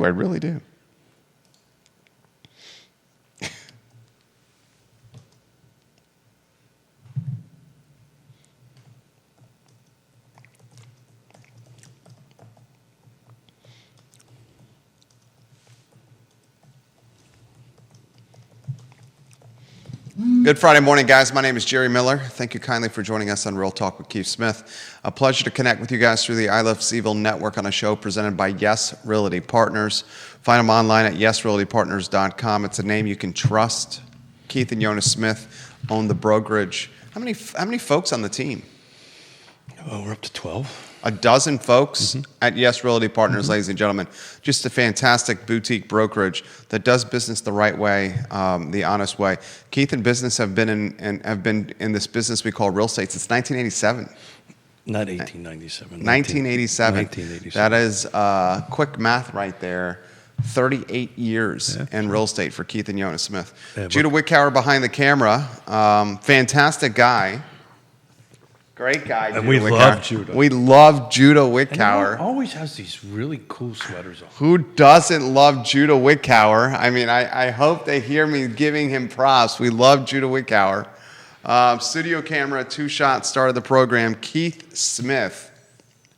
I really do. Good Friday morning, guys. My name is Jerry Miller. Thank you kindly for joining us on Real Talk with Keith Smith. A pleasure to connect with you guys through the I Love CVille Network on a show presented by Yes Realty Partners. Find them online at yesrealtypartners.com. It's a name you can trust. Keith and Yonna Smith own the brokerage. How many folks on the team? Oh, we're up to 12. A dozen folks at Yes Realty Partners, ladies and gentlemen. Just a fantastic boutique brokerage that does business the right way, the honest way. Keith and business have been in this business we call real estate since 1987. Not 1897. 1987. 1987. That is quick math right there. 38 years in real estate for Keith and Yonna Smith. Yeah, Judah Wickower behind the camera. Fantastic guy. Great guy, and we love Judah. We love Judah Wickower. And he always has these really cool sweaters on. Who doesn't love Judah Wickower? I mean, I hope they hear me giving him props. We love Judah Wickower. Studio camera, two-shot start of the program. Keith Smith,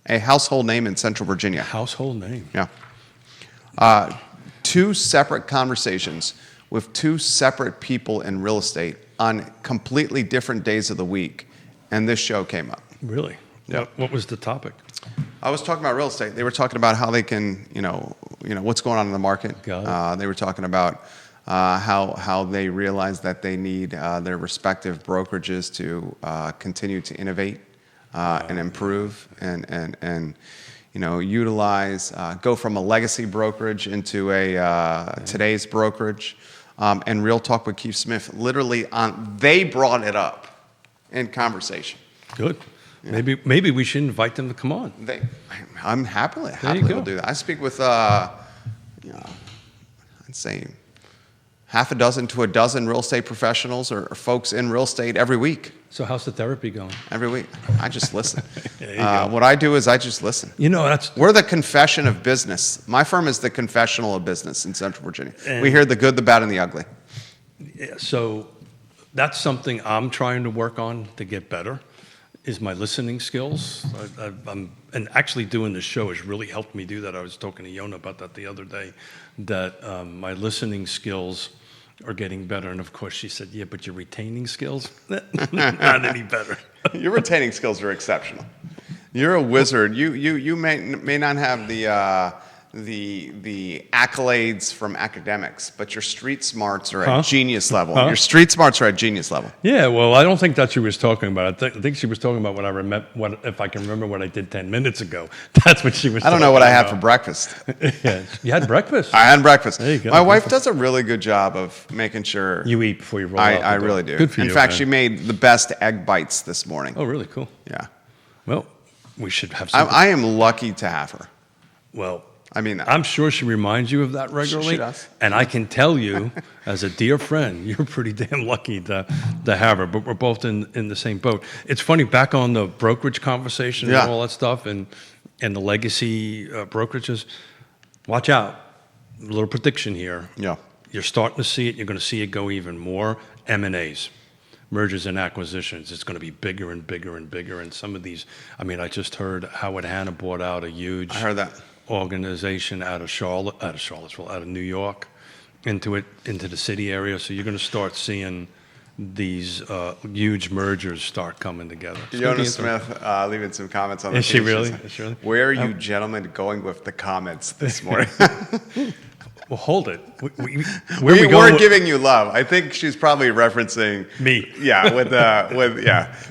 a household name in Central Virginia. Household name. Yeah. Two separate conversations with two separate people in real estate on completely different days of the week. And this show came up. Really? Yeah. What was the topic? I was talking about real estate. They were talking about how they can, what's going on in the market. Got it. They were talking about how they realize that they need their respective brokerages to continue to innovate and improve and utilize, go from a legacy brokerage into a today's brokerage. And Real Talk with Keith Smith, literally they brought it up in conversation. Good. Yeah. Maybe we should invite them to come on. I'm happily will do that. I speak with I'd say half a dozen to a dozen real estate professionals or folks in real estate every week. So how's the therapy going? Every week. I just listen. What I do is I just listen. We're the confession of business. My firm is the confessional of business in Central Virginia. We hear the good, the bad, and the ugly. Yeah, so that's something I'm trying to work on to get better, is my listening skills. And actually doing this show has really helped me do that. I was talking to Yonna about that the other day, that my listening skills are getting better. And of course she said, yeah, but your retaining skills, not any better. Your retaining skills are exceptional. You're a wizard. You may not have the accolades from academics, but your street smarts are at genius level. Your street smarts are at genius level. Yeah, well, I don't think that's what she was talking about. I think she was talking about if I can remember what I did 10 minutes ago. That's what she was talking about. I don't know what I had for breakfast. Yeah, you had breakfast? I had breakfast. There you go. My wife does a really good job of making sure you eat before you roll out. I really do. Good for you. In fact, man. she made the best egg bites this morning. Oh, really? Cool. Yeah. Well, we should have some. I am lucky to have her. Well, I mean, I'm sure she reminds you of that regularly. She does. And I can tell you, as a dear friend, you're pretty damn lucky to have her. But we're both in the same boat. It's funny, back on the brokerage conversation and all that stuff and the legacy brokerages, watch out. A little prediction here. Yeah. You're starting to see it. You're going to see it go even more. M&As. Mergers and acquisitions. It's going to be bigger and bigger and bigger. And some of these, I just heard Howard Hanna bought out a huge organization out of Charlottesville, out of New York, into the city area. So you're going to start seeing these huge mergers start coming together. Yonna Smith leaving some comments on the Is she really? Where are you gentlemen going with the comments this morning? Well, hold it. We were giving you love. I think she's probably referencing me. Yeah,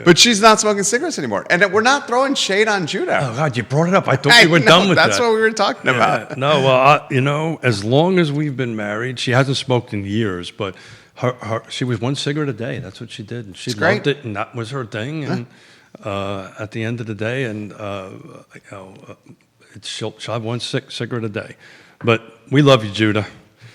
But she's not smoking cigarettes anymore, and we're not throwing shade on Judah. Oh God, you brought it up. I thought we were done with that. That's what we were talking about. No, well, as long as we've been married, she hasn't smoked in years, but she was one cigarette a day. That's what she did, and she loved it, and that was her thing. And at the end of the day, and she'll have one cigarette a day. But we love you, Judah.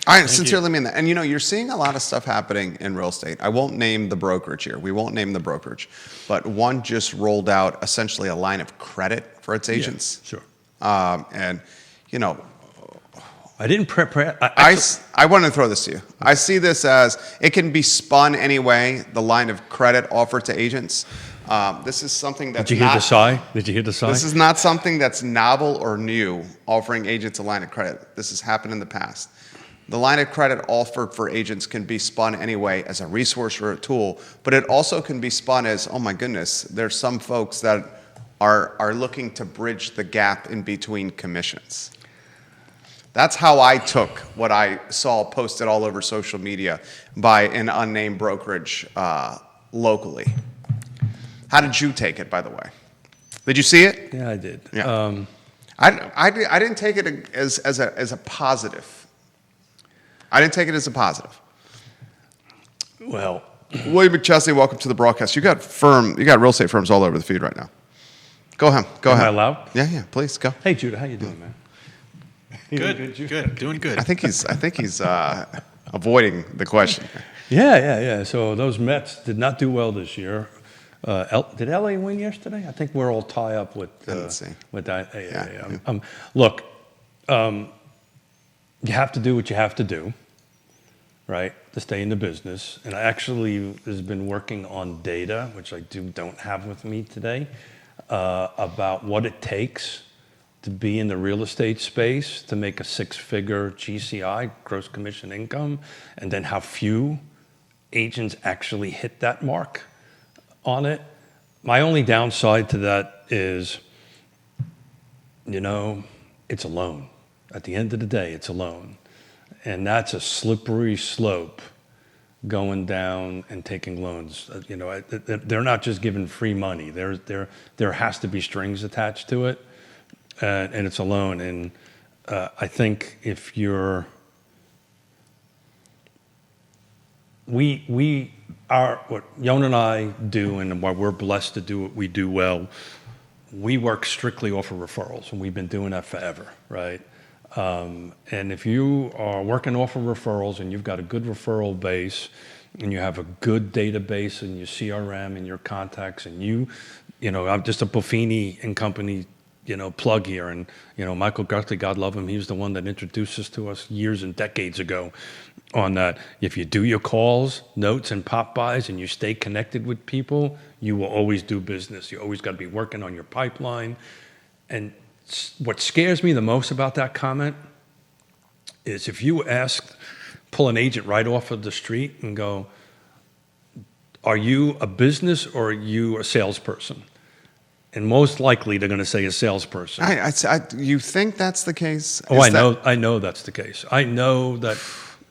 I sincerely mean that. And you're seeing a lot of stuff happening in real estate. I won't name the brokerage here. We won't name the brokerage. But one just rolled out essentially a line of credit for its agents. Yeah, sure. And I didn't prepare. I want to throw this to you. I see this as it can be spun any way, the line of credit offered to agents. This is something that's Did you hear the sigh? Did you hear the sigh? This is not something that's novel or new, offering agents a line of credit. This has happened in the past. The line of credit offered for agents can be spun anyway as a resource or a tool, but it also can be spun as, oh my goodness, there's some folks that are looking to bridge the gap in between commissions. That's how I took what I saw posted all over social media by an unnamed brokerage locally. How did you take it, by the way? Did you see it? Yeah, I did. Yeah. I didn't take it as a positive. I didn't take it as a positive. Well, William McChesney, welcome to the broadcast. You got real estate firms all over the feed right now. Go ahead. Am I allowed? Yeah, please go. Hey, Judah, how you doing, man? Good. Doing good. I think he's avoiding the question. Yeah. So those Mets did not do well this year. Did LA win yesterday? I think we're all tied up with that. Yeah. Look, you have to do what you have to do, right, to stay in the business. And I actually have been working on data, which I don't have with me today, about what it takes to be in the real estate space, to make a six-figure GCI, gross commission income, and then how few agents actually hit that mark on it. My only downside to that is, it's a loan. At the end of the day, it's a loan. And that's a slippery slope going down and taking loans. They're not just giving free money. There has to be strings attached to it. And it's a loan. And I think if you're, we are, what Yonna and I do, and why we're blessed to do what we do well, we work strictly off of referrals, and we've been doing that forever, right? And if you are working off of referrals and you've got a good referral base and you have a good database in your CRM and your contacts, and I'm just a Buffini and Company plug here. And, Michael Guthrie, God love him, he was the one that introduced us to us years and decades ago on that. If you do your calls, notes, and pop-bys, and you stay connected with people, you will always do business. You always got to be working on your pipeline. And what scares me the most about that comment is if you pull an agent right off of the street and go, are you a business or are you a salesperson? And most likely they're going to say a salesperson. You think that's the case? I know that's the case. I know that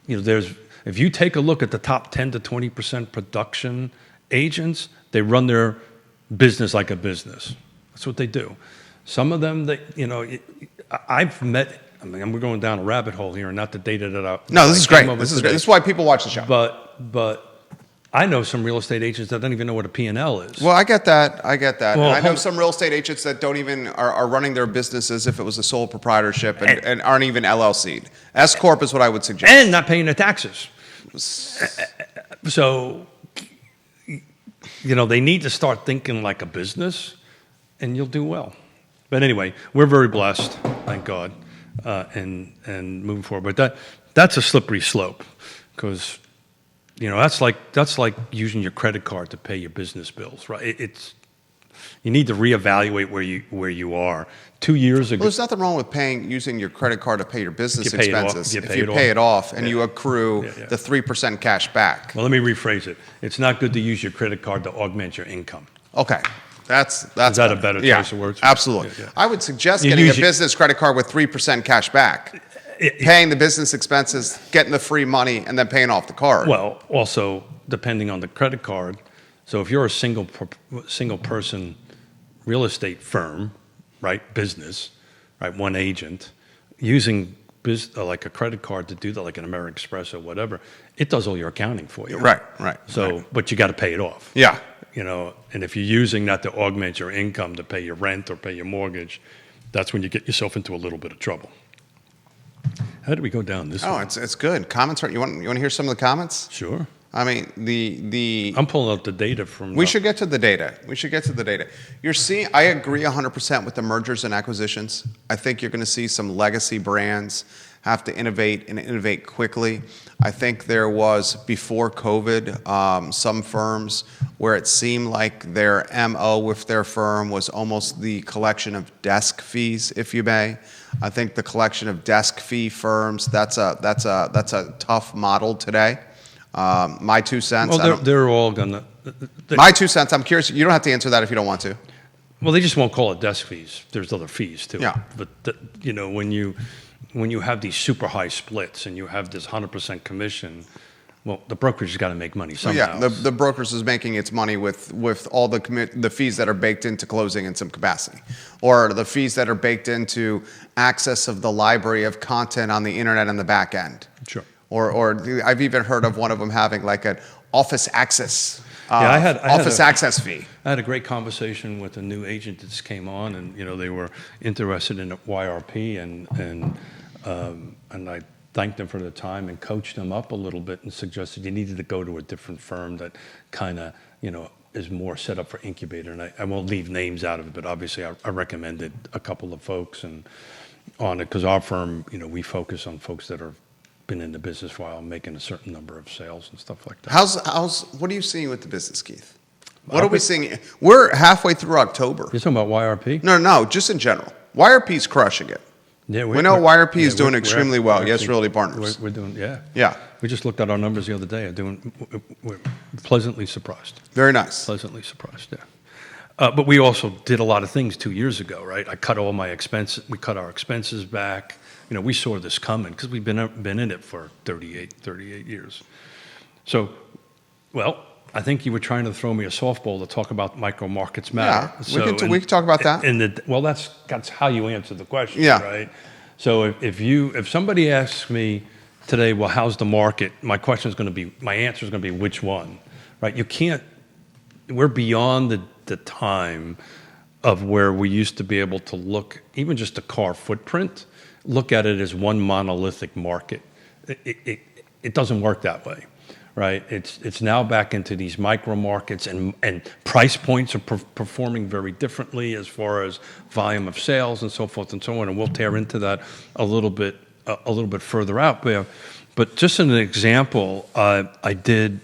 if you take a look at the top 10 to 20% production agents, they run their business like a business. That's what they do. Some of them, I've met. We're going down a rabbit hole here, and not the data that I. No, this is great. This is great. This is why people watch the show. But I know some real estate agents that don't even know what a P&L is. Well, I get that. Well, I know some real estate agents that don't even are running their business as if it was a sole proprietorship and aren't even LLC'd. S corp is what I would suggest. And not paying their taxes. So, they need to start thinking like a business, and you'll do well. But anyway, we're very blessed, thank God, and moving forward. But that's a slippery slope, because that's like using your credit card to pay your business bills, right? You need to reevaluate where you are. 2 years ago, well, there's nothing wrong with using your credit card to pay your business expenses if you pay it off and you accrue the 3% cash back. Well, let me rephrase it. It's not good to use your credit card to augment your income. Okay. That's Is that a better choice of words? Absolutely. Yeah. I would suggest getting a business credit card with 3% cash back, paying the business expenses, getting the free money, and then paying off the card. Well, also, depending on the credit card, so if you're a single person real estate firm, right, business, right, one agent, using like a credit card to do that, like an American Express or whatever, it does all your accounting for you. Right. So, but you got to pay it off. Yeah. And if you're using that to augment your income to pay your rent or pay your mortgage, that's when you get yourself into a little bit of trouble. How did we go down this way? It's good. Comments. You want to hear some of the comments? Sure. I mean, I'm pulling up the data from. We should get to the data. You're seeing. I agree 100% with the mergers and acquisitions. I think you're going to see some legacy brands have to innovate and innovate quickly. I think there was, before COVID, some firms where it seemed like their MO with their firm was almost the collection of desk fees, if you may. I think the collection of desk fee firms, that's a tough model today. My 2 cents. Well, they're all gonna. My 2 cents. I'm curious. You don't have to answer that if you don't want to. Well, they just won't call it desk fees. There's other fees too. Yeah. But when you have these super high splits and you have this 100% commission, well, the brokerage has got to make money somehow. Yeah, the brokerage is making its money with all the fees that are baked into closing and some capacity, or the fees that are baked into access of the library of content on the internet and the back end. Sure. Or I've even heard of one of them having like an office access. I had access fee. I had a great conversation with a new agent that just came on, and they were interested in YRP, and I thanked them for the time and coached them up a little bit and suggested you needed to go to a different firm that kind of is more set up for incubator. And I won't leave names out of it, but obviously I recommended a couple of folks and on it, because our firm, we focus on folks that are been in the business for a while, making a certain number of sales and stuff like that. What are you seeing with the business, Keith? What are we seeing? We're halfway through October. You're talking about YRP? No, just in general. YRP's crushing it. Yeah, we know YRP is doing extremely well. Yes, Realty Partners. We're doing, yeah. Yeah. We just looked at our numbers the other day. We're pleasantly surprised. Very nice. Pleasantly surprised, yeah. But we also did a lot of things 2 years ago, right? I cut all my expenses. We cut our expenses back. We saw this coming because we've been in it for 38 years. So, well, I think you were trying to throw me a softball to talk about micro markets matter. Yeah, we can talk about that. Well, that's how you answer the question, yeah. Right? So if somebody asks me today, well, how's the market? My answer is going to be which one, right? You can't. We're beyond the time of where we used to be able to look, even just a car footprint, look at it as one monolithic market. It doesn't work that way. Right, it's now back into these micro markets, and price points are performing very differently as far as volume of sales and so forth and so on. And we'll tear into that a little bit further out. But just as an example, I did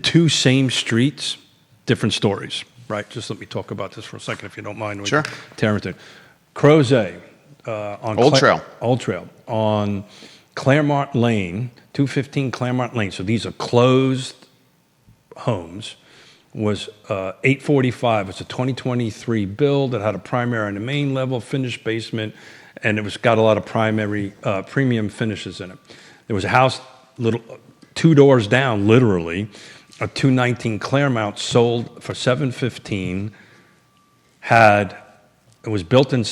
2 same streets, different stories. Right, just let me talk about this for a second, if you don't mind. Sure. Tear into it. Crozet on Old Trail on Claremont Lane, 215 Claremont Lane. So these are closed homes. Was $845. It's a 2023 build that had a primary on the main level, finished basement, and it was got a lot of primary premium finishes in it. There was a house 2 doors down, literally, a 219 Claremont sold for $715. It was built in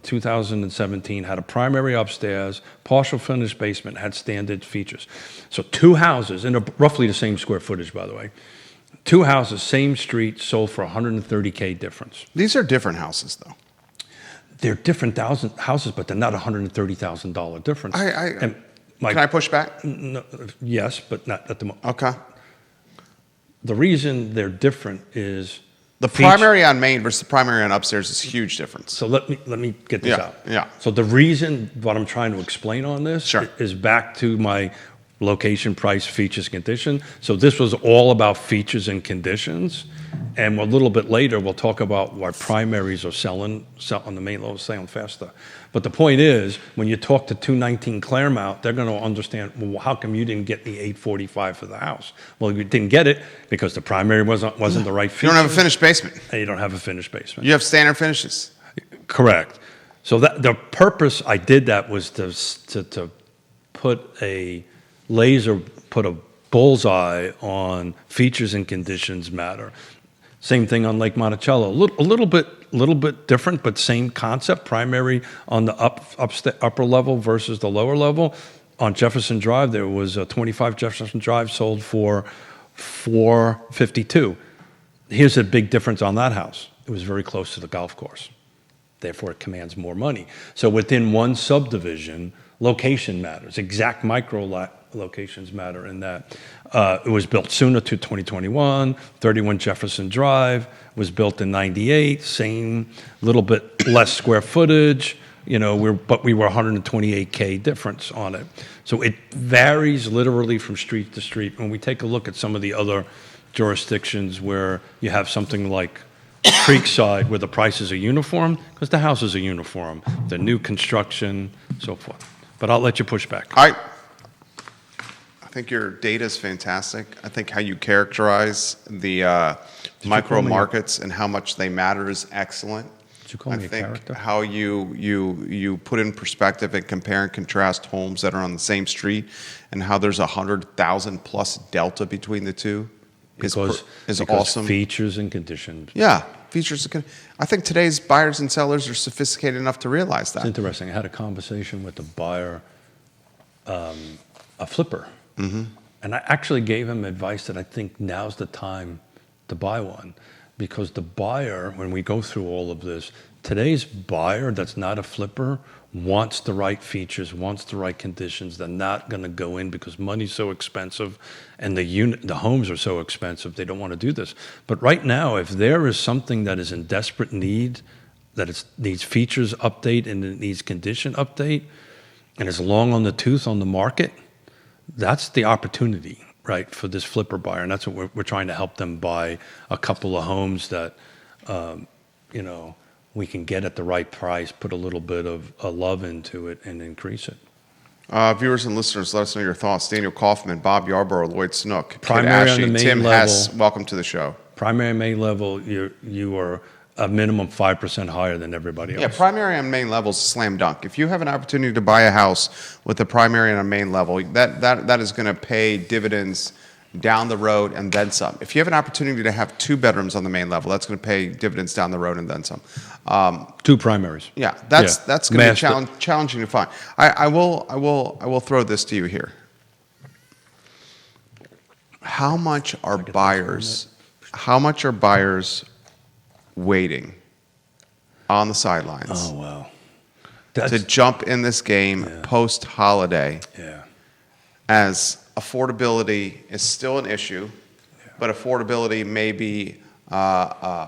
2017, had a primary upstairs, partial finished basement, had standard features. So 2 houses, and roughly the same square footage, by the way. 2 houses, same street, sold for $130K difference. These are different houses, though. They're different houses, but they're not $130,000 difference. Can I push back? No, yes, but not at the moment. Okay. The reason they're different is the primary on main versus the primary on upstairs is a huge difference. So let me get this out. Yeah. So the reason, what I'm trying to explain on this is back to my location, price, features, condition. So this was all about features and conditions. And a little bit later, we'll talk about why primaries are selling on the main level, selling faster. But the point is, when you talk to 219 Claremont, they're going to understand, well, how come you didn't get the $845 for the house? Well, you didn't get it because the primary wasn't the right feature. You don't have a finished basement. And you don't have a finished basement. You have standard finishes. Correct. So the purpose I did that was to put a bullseye on features and conditions matter. Same thing on Lake Monticello. A little bit different, but same concept. Primary on the upper level versus the lower level. On Jefferson Drive, there was a 25 Jefferson Drive sold for $452. Here's a big difference on that house. It was very close to the golf course. Therefore, it commands more money. So within one subdivision, location matters. Exact locations matter in that. It was built sooner to 2021. 31 Jefferson Drive was built in 98. Same, little bit less square footage. But we were 128K difference on it. So it varies literally from street to street. When we take a look at some of the other jurisdictions where you have something like Creekside, where the prices are uniform, because the houses are uniform, the new construction, so forth. But I'll let you push back. I think your data is fantastic. I think how you characterize the micro markets and how much they matter is excellent. Did you call me a character? I think how you put in perspective and compare and contrast homes that are on the same street and how there's 100,000 plus delta between the two is awesome. Features and conditions. Yeah, features. I think today's buyers and sellers are sophisticated enough to realize that. It's interesting. I had a conversation with a buyer, a flipper, and I actually gave him advice that I think now's the time to buy one. Because the buyer, when we go through all of this, today's buyer that's not a flipper wants the right features, wants the right conditions. They're not going to go in because money's so expensive and the homes are so expensive. They don't want to do this. But right now, if there is something that is in desperate need, that it needs features update and it needs condition update, and is long on the tooth on the market, that's the opportunity. Right, for this flipper buyer, and that's what we're trying to help them buy a couple of homes that, we can get at the right price, put a little bit of love into it, and increase it. Viewers and listeners, let us know your thoughts. Daniel Kaufman, Bob Yarborough, Lloyd Snook, Primary on the main Tim level, Hess, welcome to the show. Primary main level, you are a minimum 5% higher than everybody else. Yeah, primary on main level is a slam dunk. If you have an opportunity to buy a house with a primary on a main level, that is going to pay dividends down the road and then some. If you have an opportunity to have 2 bedrooms on the main level, that's going to pay dividends down the road and then some. 2 primaries. Yeah, that's going to be challenging to find. I will throw this to you here. How much are buyers waiting on the sidelines? Oh, wow. To jump in this game post-holiday, as affordability is still an issue, but affordability may be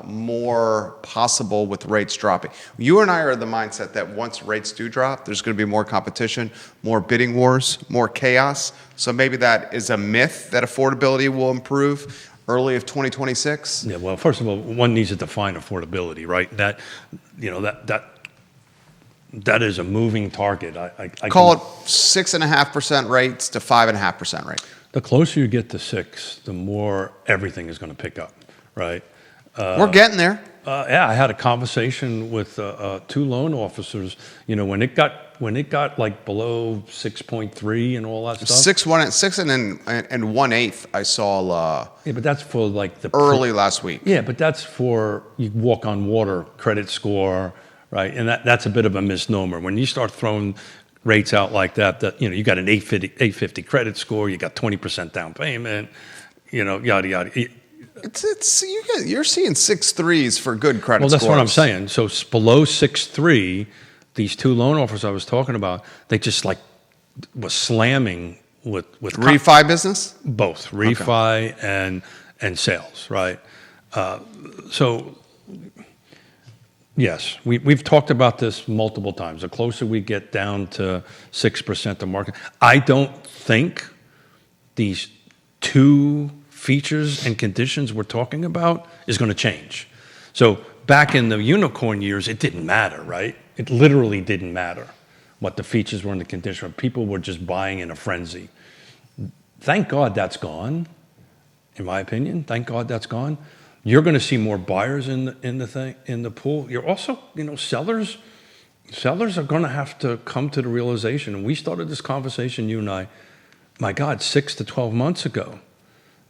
more possible with rates dropping. You and I are of the mindset that once rates do drop, there's going to be more competition, more bidding wars, more chaos. So maybe that is a myth that affordability will improve early of 2026? Yeah, well, first of all, one needs to define affordability, right? That is a moving target. I call it 6.5% rates to 5.5% rate. The closer you get to 6, the more everything is going to pick up, right? We're getting there. I had a conversation with 2 loan officers. When it got like below 6.3 and all that stuff. 6 and 1/8. I saw. Yeah, but that's for like the early last week. Yeah, but that's for you walk on water credit score, right? And that's a bit of a misnomer when you start throwing rates out like that. You got an 850 credit score, you got 20% down payment, yada yada. You're seeing 6.3s for good credit scores. Well, that's what I'm saying. So below 6.3, these 2 loan offers I was talking about, they just like was slamming with refi business. Both refi and sales, right? So yes, we've talked about this multiple times. The closer we get down to 6% of market, I don't think these 2 features and conditions we're talking about is going to change. So back in the unicorn years, it didn't matter, right? It literally didn't matter what the features were in the condition. People were just buying in a frenzy. Thank God that's gone, in my opinion. Thank God that's gone. You're going to see more buyers in the pool. You're also, sellers are going to have to come to the realization, and we started this conversation, you and I, my God, 6 to 12 months ago.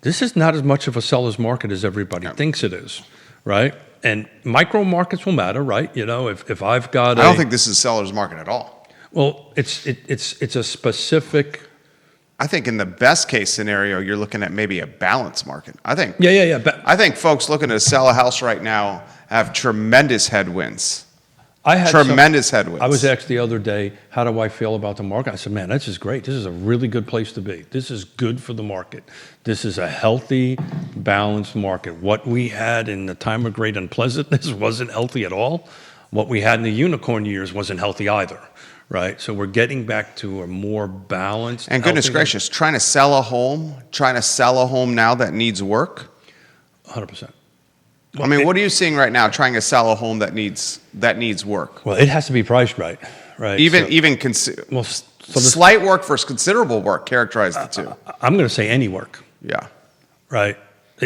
This is not as much of a seller's market as everybody thinks it is, right? And micro markets will matter, right? If I've got I don't think this is seller's market at all. Well, it's a specific. I think in the best case scenario, you're looking at maybe a balanced market. I think. Yeah. I think folks looking to sell a house right now have tremendous headwinds. I had tremendous headwinds. I was asked the other day, how do I feel about the market? I said, man, this is great. This is a really good place to be. This is good for the market. This is a healthy, balanced market. What we had in the time of great unpleasantness wasn't healthy at all. What we had in the unicorn years wasn't healthy either, right? So we're getting back to a more balanced. And goodness gracious, trying to sell a home now that needs work. 100%. I mean, what are you seeing right now trying to sell a home that needs work? Well, it has to be priced right? Slight work versus considerable work characterize the two. I'm going to say any work. Yeah. Right?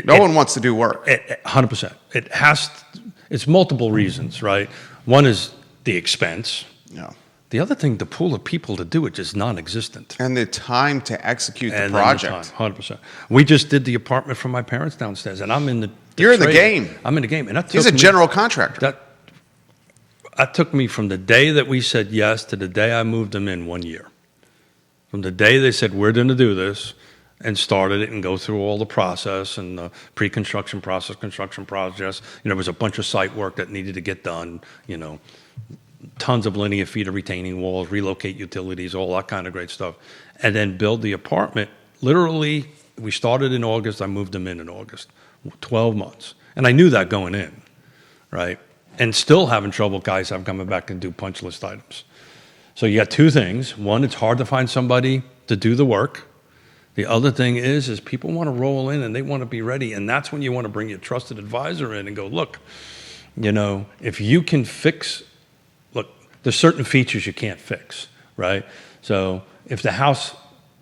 No one wants to do work. 100%. It's multiple reasons, right? One is the expense. Yeah. The other thing, the pool of people to do it is non-existent. And the time to execute the project. 100%. We just did the apartment for my parents downstairs, and I'm in the You're in the game. I'm in the game. And he's a general contractor. That took me from the day that we said yes to the day I moved them in 1 year. From the day they said, we're going to do this, and started it and go through all the process and the pre-construction process, construction process. There was a bunch of site work that needed to get done, tons of linear feet of retaining walls, relocate utilities, all that kind of great stuff. And then build the apartment. Literally, we started in August. I moved them in August. 12 months. And I knew that going in, right? And still having trouble, guys have coming back and do punch list items. So you got two things. One, it's hard to find somebody to do the work. The other thing is people want to roll in and they want to be ready. And that's when you want to bring your trusted advisor in and go, look, if you can there's certain features you can't fix, right? So if the house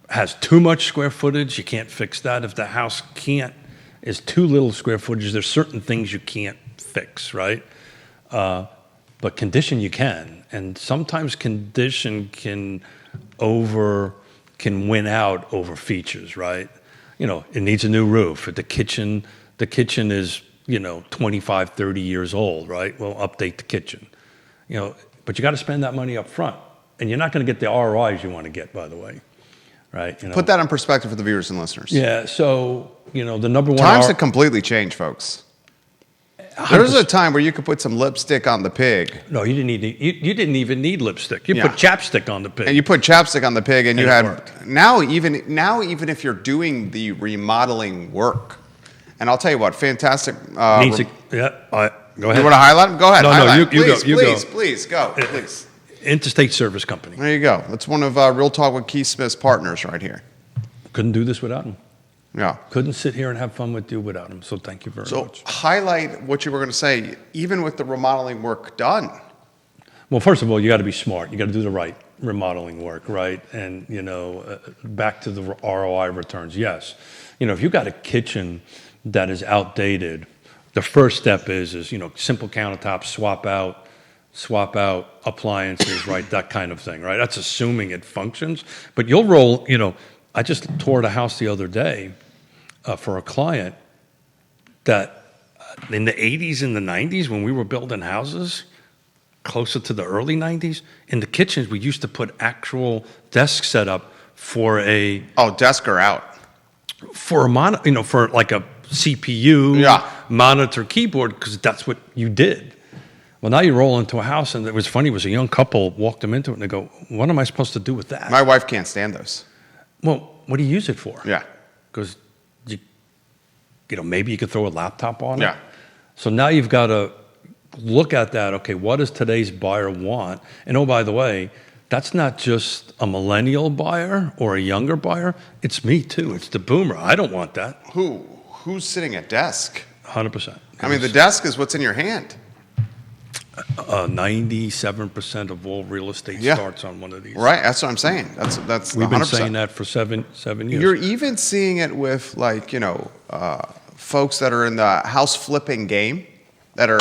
has too much square footage, you can't fix that. If the house is too little square footage, there's certain things you can't fix, right? But condition you can. And sometimes condition can win out over features, right? It needs a new roof. The kitchen is, 25, 30 years old, right? Well, update the kitchen. But you got to spend that money up front. And you're not going to get the ROIs you want to get, by the way. Right? Put that in perspective for the viewers and listeners. Yeah, so, the number one... Times have completely changed, folks. There was a time where you could put some lipstick on the pig. No, you didn't even need lipstick. You put chapstick on the pig. And you put chapstick on the pig, and you had... Worked. Now, even if you're doing the remodeling work, and I'll tell you what, fantastic... Go ahead. You want to highlight them? Go ahead. No, highlight. You go. Please, go. Please. Intrastate Service Company. There you go. That's one of Real Talk with Keith Smith's partners right here. Couldn't do this without him. Yeah. Couldn't sit here and have fun with you without him. So thank you very much. So highlight what you were going to say, even with the remodeling work done. Well, first of all, you got to be smart. You got to do the right remodeling work, right? And, back to the ROI returns. Yes. If you got a kitchen that is outdated, the first step is simple countertops, swap out appliances, right? That kind of thing, right? That's assuming it functions. But you'll roll, I just toured a house the other day for a client that in the 80s and the 90s, when we were building houses, closer to the early 90s, in the kitchens, we used to put actual desk setup for a... Oh, desk or out? For a for like a CPU, monitor, keyboard, because that's what you did. Well, now you roll into a house, and it was funny. It was a young couple walked them into it, and they go, "What am I supposed to do with that?" My wife can't stand those. Well, what do you use it for? Yeah, because maybe you could throw a laptop on it. Yeah. So now you've got to look at that. Okay, what does today's buyer want? And oh, by the way, that's not just a millennial buyer or a younger buyer. It's me too. It's the boomer. I don't want that. Who's sitting at desk? 100%. I mean, the desk is what's in your hand. 97% of all real estate starts on one of these. Right, that's what I'm saying. That's We've been 100%. saying that for seven years. You're even seeing it with folks that are in the house flipping game, that are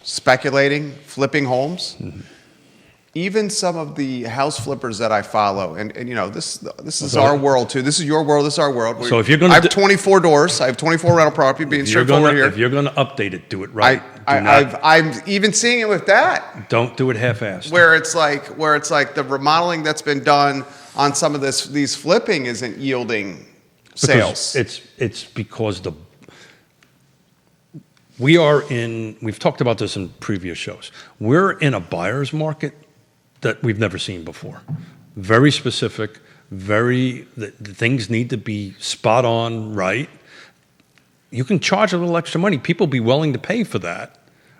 speculating, flipping homes. Mm-hmm. Even some of the house flippers that I follow, and this is our world too. This is your world. This is our world. So if you're going to, I have 24 doors. I have 24 rental property. Being straightforward here. If you're going to update it, do it right. I'm even seeing it with that. Don't do it half-assed. Where it's like the remodeling that's been done on some of these flipping isn't yielding sales. It's because we've talked about this in previous shows. We're in a buyer's market that we've never seen before. Very specific, the things need to be spot on, right? You can charge a little extra money. People be willing to pay for that,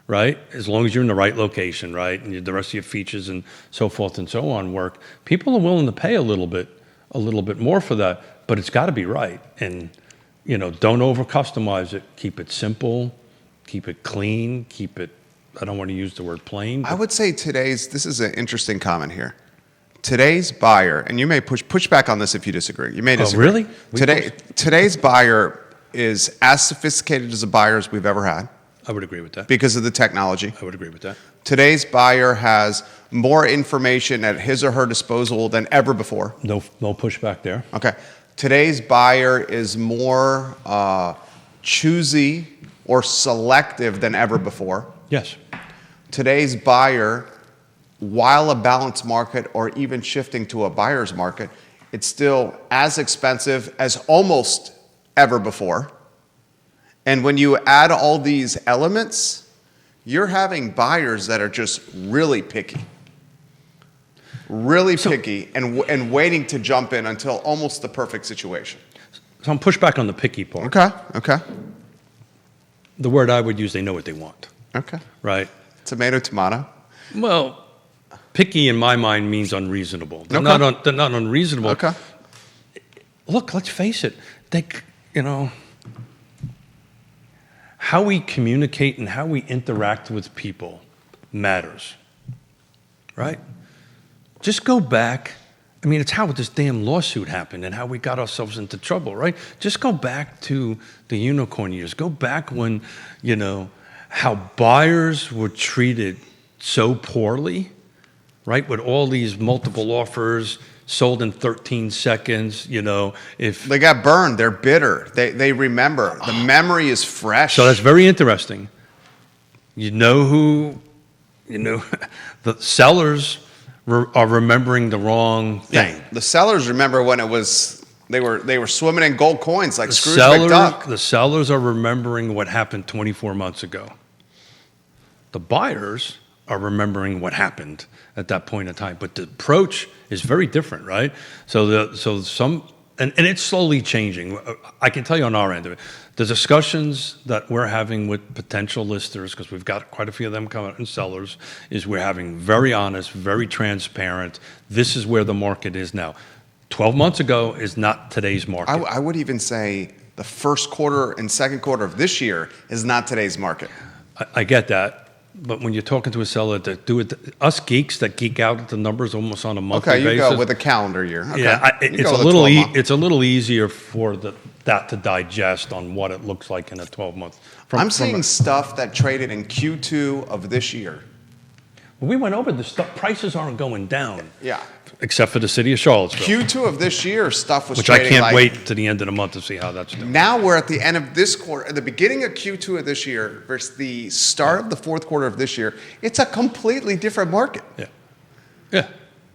right? As long as you're in the right location, right? And the rest of your features and so forth and so on work. People are willing to pay a little bit more for that, but it's got to be right. And, don't over customize it. Keep it simple, keep it clean, I don't want to use the word plain. I would say this is an interesting comment here. Today's buyer, and you may push back on this if you disagree. You may disagree. Oh, really? Today's buyer is as sophisticated as a buyer as we've ever had. I would agree with that. Because of the technology. I would agree with that. Today's buyer has more information at his or her disposal than ever before. No pushback there. Okay. Today's buyer is more choosy or selective than ever before. Yes. Today's buyer, while a balanced market or even shifting to a buyer's market, it's still as expensive as almost ever before. And when you add all these elements, you're having buyers that are just really picky. Really picky and waiting to jump in until almost the perfect situation. So I'm pushed back on the picky part. Okay. The word I would use, they know what they want. Okay. Right? Tomato, tomato. Well, picky in my mind means unreasonable. They're not unreasonable. Okay. Look, let's face it. How we communicate and how we interact with people matters. Right? Just go back. I mean, it's how this damn lawsuit happened and how we got ourselves into trouble, right? Just go back to the unicorn years. Go back when, how buyers were treated so poorly, right? With all these multiple offers, sold in 13 seconds, if... They got burned. They're bitter. They remember. The memory is fresh. So that's very interesting. The sellers are remembering the wrong thing. Yeah. The sellers remember when they were swimming in gold coins like Scrooge McDuck. The sellers are remembering what happened 24 months ago. The buyers are remembering what happened at that point in time, but the approach is very different, right? And it's slowly changing. I can tell you on our end of it, the discussions that we're having with potential listers, because we've got quite a few of them coming out, and sellers, is we're having very honest, very transparent. This is where the market is now. 12 months ago is not today's market. I would even say the first quarter and second quarter of this year is not today's market. I get that. But when you're talking to a seller that do it, us geeks that geek out at the numbers almost on a monthly basis. Okay, you go with a calendar year. Okay. Yeah, it's a little easier for that to digest on what it looks like in a 12-month. I'm seeing stuff that traded in Q2 of this year. We went over the stuff. Prices aren't going down. Yeah. Except for the city of Charlottesville. Q2 of this year, stuff was which trading I can't wait to the end of the month to see how that's doing. Now we're at the end of this quarter, at the beginning of Q2 of this year versus the start of the fourth quarter of this year. It's a completely different market. Yeah.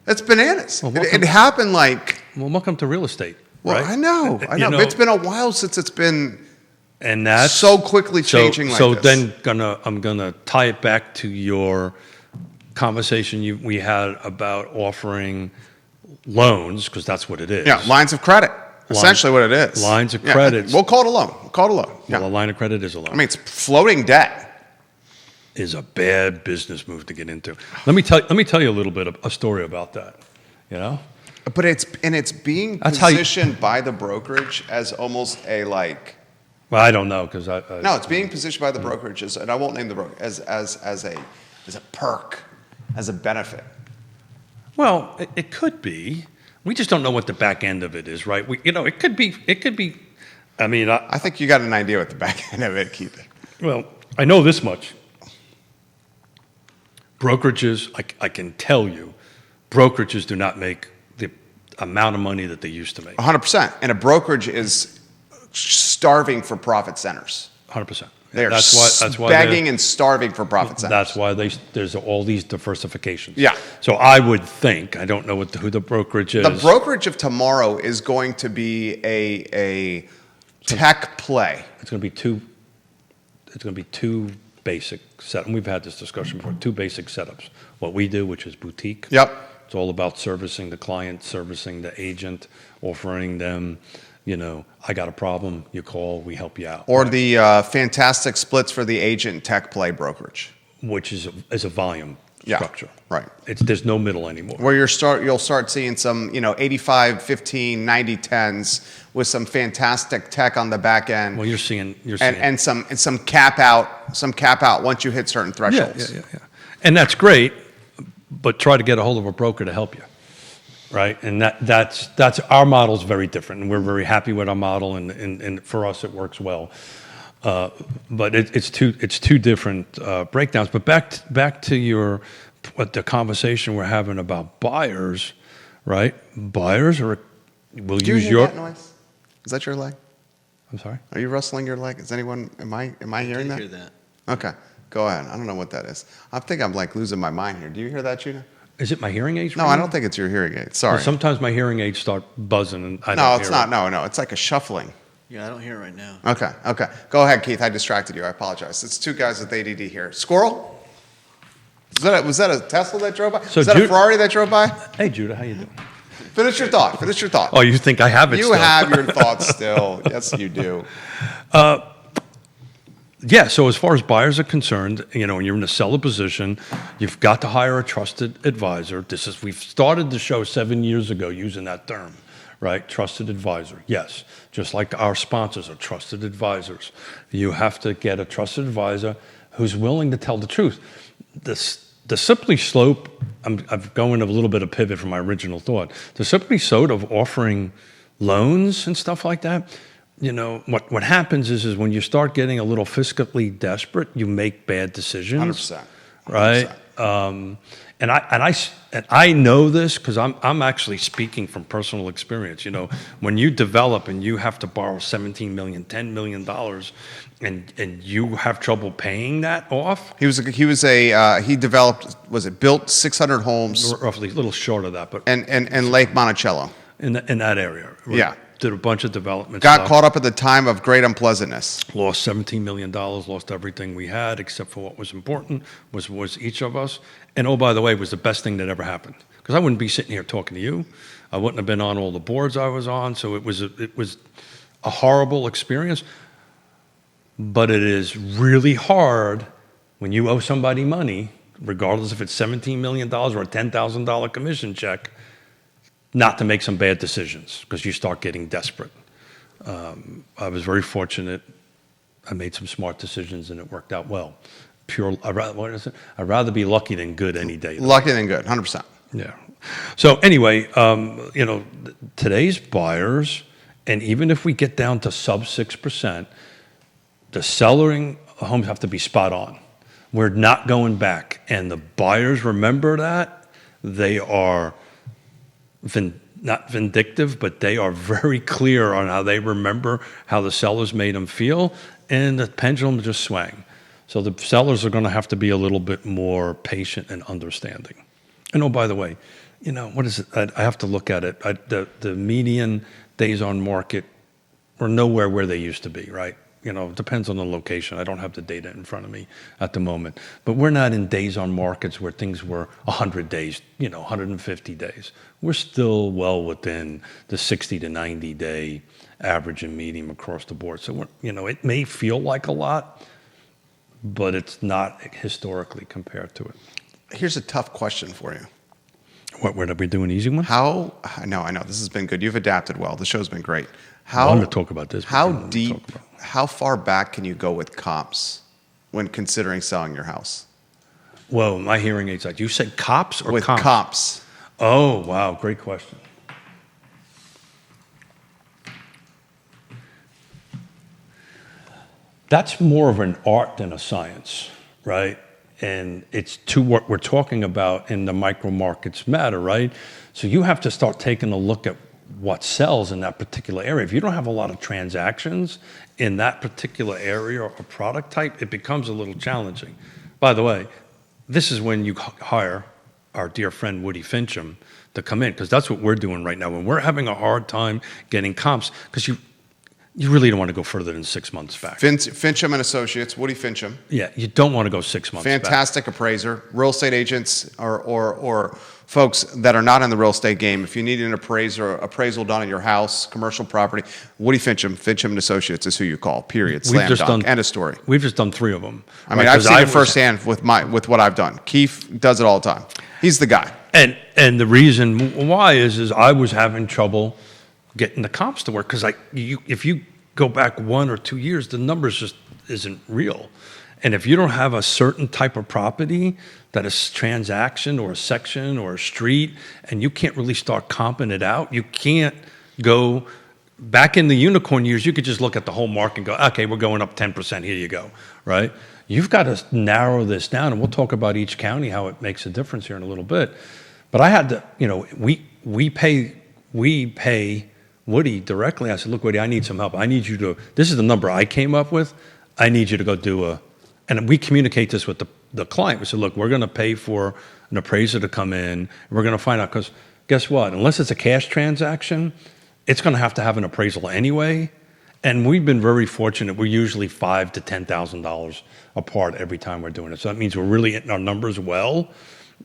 It's bananas. Well, it happened like... Well, welcome to real estate. Well, right? I know. But it's been a while since it's been and that's so quickly changing like this. So then I'm gonna tie it back to your conversation we had about offering loans, because that's what it is. Yeah, lines of credit. Essentially what it is. Lines of credit. We'll call it a loan. Yeah. Well, a line of credit is a loan. I mean, it's floating debt. Is a bad business move to get into. Let me tell you a little bit of a story about that. But it's being positioned by the brokerage as almost a like. Well, I don't know because No, it's being positioned by the brokerage as, and I won't name the broker, as a perk, as a benefit. Well, it could be. We just don't know what the back end of it is, right? It could be. I mean, I think you got an idea what the back end of it, Keith. Well, I know this much. Brokerages, I can tell you, brokerages do not make the amount of money that they used to make. 100%. And a brokerage is starving for profit centers. 100%. That's why begging and starving for profit centers. That's why there's all these diversifications. Yeah. So I would think, I don't know who the brokerage is. The brokerage of tomorrow is going to be a tech play. It's going to be it's going to be two basic set, and we've had this discussion before, two basic setups. What we do, which is boutique. Yep. It's all about servicing the client, servicing the agent, offering them, I got a problem, you call, we help you out. Or the fantastic splits for the agent tech play brokerage. Which is a volume structure. Right. There's no middle anymore. Where you'll start seeing some, 85, 15, 90, 10s with some fantastic tech on the back end. Well, you're seeing and some cap out once you hit certain thresholds. Yeah. And that's great, but try to get a hold of a broker to help you. Right, and that's our model's very different, and we're very happy with our model, and for us it works well. But it's two different breakdowns. But back to the conversation we're having about buyers, right? Buyers will use your. That noise? Is that your leg? I'm sorry. Are you rustling your leg? Is anyone? Am I hearing that? I hear that. Okay, go ahead. I don't know what that is. I think I'm like losing my mind here. Do you hear that, Gina? Is it my hearing aids? No, I don't think it's your hearing aids. Sorry. Well, sometimes my hearing aids start buzzing, and I don't No, hear it's not. it. No, it's like a shuffling. Yeah, I don't hear it right now. Okay. Go ahead, Keith. I distracted you. I apologize. It's two guys with ADD here. Squirrel? Was that a Tesla that drove by? Was that a Ferrari that drove by? Hey, Judah, how you doing? Finish your thought. Oh, you think I have it You still? have your thoughts still. Yes, you do. Yeah, so as far as buyers are concerned, when you're in a seller position, you've got to hire a trusted advisor. We've started the show 7 years ago using that term, right? Trusted advisor. Yes, just like our sponsors are trusted advisors. You have to get a trusted advisor who's willing to tell the truth. The slippery slope, I'm going a little bit of pivot from my original thought. The slippery slope of offering loans and stuff like that, what happens is when you start getting a little fiscally desperate, you make bad decisions. 100%. Right? And I know this because I'm actually speaking from personal experience. When you develop and you have to borrow $17 million, $10 million, and you have trouble paying that off. He built 600 homes, roughly a little short of that, but and Lake Monticello in that area. Yeah. Did a bunch of development Got stuff. caught up at the time of great unpleasantness. Lost $17 million, lost everything we had except for what was important, was each of us. And oh, by the way, it was the best thing that ever happened. Because I wouldn't be sitting here talking to you. I wouldn't have been on all the boards I was on. So it was a horrible experience. But it is really hard when you owe somebody money, regardless if it's $17 million or a $10,000 commission check, not to make some bad decisions because you start getting desperate. I was very fortunate. I made some smart decisions and it worked out well. I'd rather be lucky than good any day. Lucky than good, 100%. Yeah. So anyway, today's buyers, and even if we get down to sub 6%, the selling homes have to be spot on. We're not going back. And the buyers remember that. They are not vindictive, but they are very clear on how they remember how the sellers made them feel, and the pendulum just swang. So the sellers are going to have to be a little bit more patient and understanding. And oh, by the way, what is it? I have to look at it. The median days on market are nowhere where they used to be, right? It depends on the location. I don't have the data in front of me at the moment. But we're not in days on markets where things were 100 days, 150 days. We're still well within the 60 to 90 day average and median across the board. So, it may feel like a lot, but it's not historically compared to it. Here's a tough question for you. What are we doing? An easy one? I know. This has been good. You've adapted well. The show's been great. I wanted to talk about this. How far back can you go with comps when considering selling your house? Whoa, my hearing aids. You said cops or with comps? Comps. Oh, wow. Great question. That's more of an art than a science, right? And it's to what we're talking about in the micro markets matter, right? So you have to start taking a look at what sells in that particular area. If you don't have a lot of transactions in that particular area or product type, it becomes a little challenging. By the way, this is when you hire our dear friend Woody Fincham to come in, because that's what we're doing right now. When we're having a hard time getting comps, because you really don't want to go further than 6 months back. Fincham and Associates, Woody Fincham. Yeah, you don't want to go 6 months Fantastic appraiser. Real estate agents or folks that are not in the real estate game, if you need an appraisal done on your house, commercial property, Woody Fincham and Associates is who you call, period. Slam dunk. End of story. We've just done 3 of them. I mean, I've seen it firsthand with what I've done. Keith does it all the time. He's the guy. And the reason why is I was having trouble getting the comps to work because if you go back 1 or 2 years, the numbers just isn't real. And if you don't have a certain type of property that is transaction or a section or a street, and you can't really start comping it out, you can't go back in the unicorn years. You could just look at the whole market and go, okay, we're going up 10%. Here you go, right? You've got to narrow this down, and we'll talk about each county how it makes a difference here in a little bit. But I had to, we pay Woody directly. I said, look, Woody, I need some help. I need you to, this is the number I came up with. I need you to go do and we communicate this with the client. We said, look, we're going to pay for an appraiser to come in. And we're going to find out, because guess what? Unless it's a cash transaction, it's going to have an appraisal anyway. And we've been very fortunate. We're usually $5,000 to $10,000 apart every time we're doing it. So that means we're really hitting our numbers well.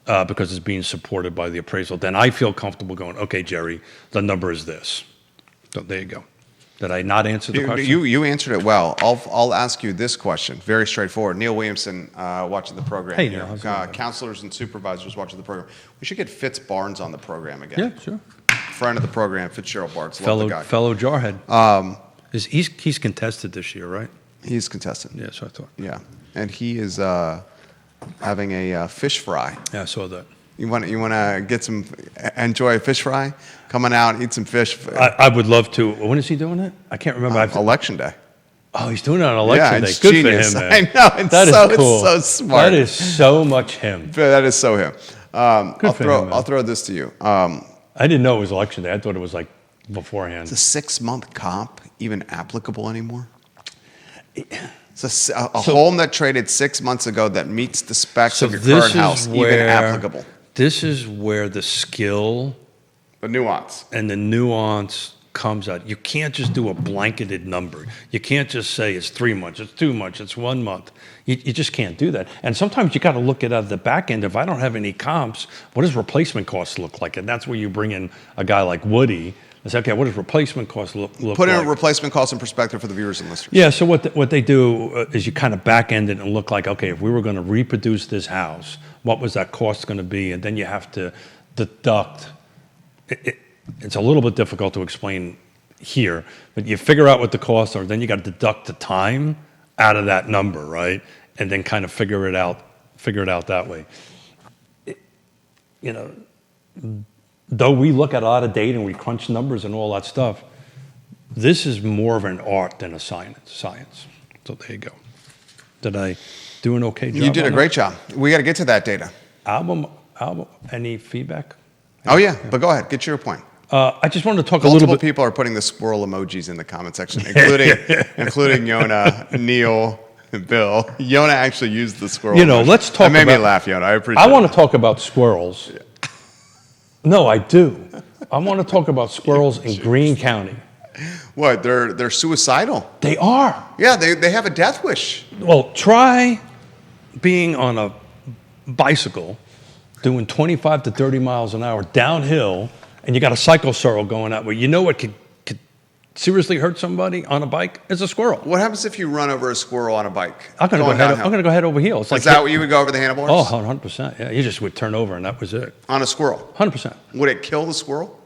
Because it's being supported by the appraisal. Then I feel comfortable going, okay, Jerry, the number is this. So there you go. Did I not answer the question? You answered it well. I'll ask you this question, very straightforward. Neil Williamson watching the program. Hey, here. Neil. Counselors and supervisors watching the program. We should get Fitz Barnes on the program again. Yeah, sure. Friend of the program, Fitzgerald Barnes. Love the guy. Fellow jarhead. He's contested this year, right? He's contested. Yeah, so I thought. Yeah, and he is having a fish fry. Yeah, I saw that. You want to enjoy a fish fry? Coming out, eat some fish. I would love to. When is he doing it? I can't remember. Election day. Oh, he's doing it on election day. It's Good genius. for him, man. I know. It's so smart. That is so much him. That is so him. I'll throw this to you. I didn't know it was election day. I thought it was like beforehand. Is a 6-month comp even applicable anymore? It's a home that traded 6 months ago that meets the specs of your current house, even applicable. This is where the skill, the nuance comes out. You can't just do a blanketed number. You can't just say it's 3 months, it's 2 months, it's 1 month. You just can't do that. And sometimes you got to look at the back end. If I don't have any comps, what does replacement costs look like? And that's where you bring in a guy like Woody. I say, okay, what does replacement costs look like? Put in replacement costs in perspective for the viewers and listeners. Yeah, so what they do is you kind of back end it and look like, okay, if we were going to reproduce this house, what was that cost going to be? And then you have to deduct. It's a little bit difficult to explain here, but you figure out what the costs are, then you got to deduct the time out of that number, right? And then kind of figure it out that way. Though we look at a lot of data and we crunch numbers and all that stuff, this is more of an art than a science. So there you go. Did I do an okay job? You did a great job. We got to get to that data. Album, any feedback? Oh, yeah, but go ahead. Get your point. I just wanted to talk a little bit. Multiple people are putting the squirrel emojis in the comment section, including Yonna, Neil, and Bill. Yonna actually used the squirrel emoji. Let's talk about... That made me laugh, Yonna. I appreciate it. I want to talk about squirrels. Yeah. No, I do. I want to talk about squirrels in Greene County. What? They're suicidal. They are. Yeah, they have a death wish. Well, try being on a bicycle doing 25 to 30 miles an hour downhill, and you got a cycle sorrel going out where what could seriously hurt somebody on a bike? Is a squirrel. What happens if you run over a squirrel on a bike? I'm going to go head over heels. Is that what you would go over the handlebars? Oh, 100%. Yeah, you just would turn over and that was it. On a squirrel? 100%. Would it kill the squirrel?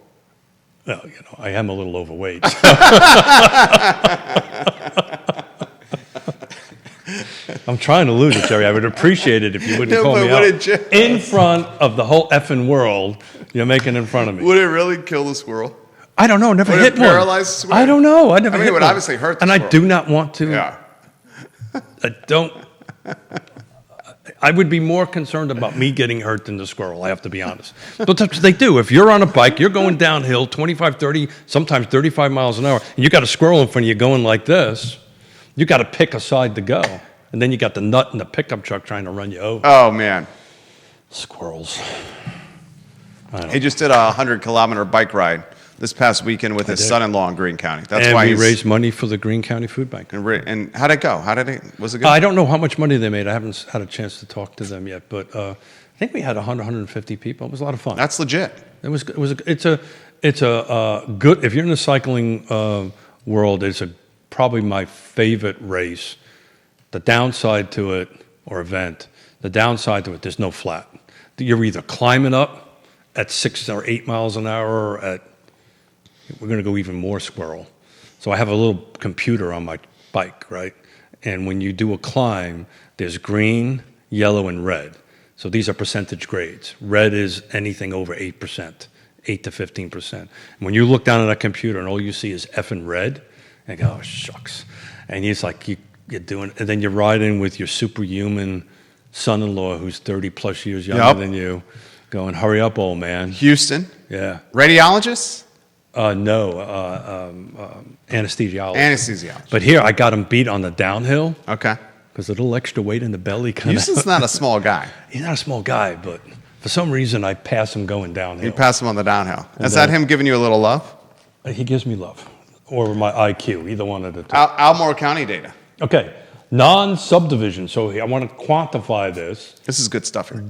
Well, I am a little overweight. I'm trying to lose it, Jerry. I would appreciate it if you wouldn't call me out in front of the whole effing world. You're making in front of me. Would it really kill the squirrel? I don't know. Never hit one. Paralyze the squirrel? I don't know. I never hit one. It would obviously hurt the squirrel. And I do not want to. Yeah. I don't. I would be more concerned about me getting hurt than the squirrel, I have to be honest. But that's what they do. If you're on a bike, you're going downhill 25, 30, sometimes 35 miles an hour, and you got a squirrel in front of you going like this, you got to pick a side to go. And then you got the nut in the pickup truck trying to run you over. Oh, man. Squirrels. He just did a 100-kilometer bike ride. this past weekend with his son-in-law in Greene County. That's and why we raised money for the Greene County Food Bank. And how'd it go? Was it good? I don't know how much money they made. I haven't had a chance to talk to them yet, but I think we had 150 people. It was a lot of fun. That's legit. It's a good. If you're in the cycling world, it's probably my favorite race. The downside to it, or event, the downside to it, there's no flat. You're either climbing up at 6 or 8 miles an hour, or we're going to go even more squirrel. So I have a little computer on my bike, right? And when you do a climb, there's green, yellow, and red. So these are percentage grades. Red is anything over 8%, 8 to 15%. And when you look down at that computer and all you see is F and red, and go, oh, shucks. And it's like you're doing, and then you're riding with your superhuman son-in-law who's 30 plus years younger than you, going, hurry up, old man. Houston? Yeah. Radiologist? No, anesthesiologist. Anesthesiologist. But here I got him beat on the downhill. Okay. Because a little extra weight in the belly kind of. Houston's not a small guy. He's not a small guy, but for some reason I pass him going downhill. You pass him on the downhill. Is that him giving you a little love? He gives me love. Or my IQ, either one of the two. Albemarle County data. Okay. Non-subdivision. So I want to quantify this. This is good stuff here.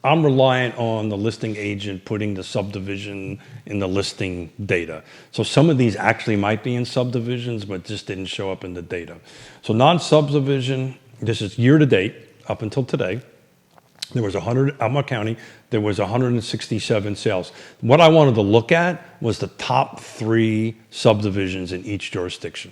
I'm reliant on the listing agent putting the subdivision in the listing data. So some of these actually might be in subdivisions, but just didn't show up in the data. So non-subdivision, this is year to date, up until today. There was Albemarle County, there was 167 sales. What I wanted to look at was the top 3 subdivisions in each jurisdiction.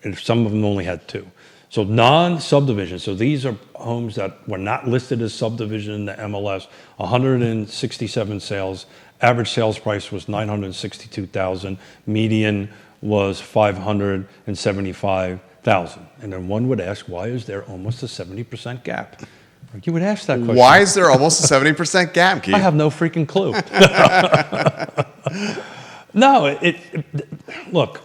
And some of them only had 2. So non-subdivision, so these are homes that were not listed as subdivision in the MLS, 167 sales. Average sales price was $962,000. Median was $575,000. And then one would ask, why is there almost a 70% gap? You would ask that question. Why is there almost a 70% gap, Keith? I have no freaking clue. No, look,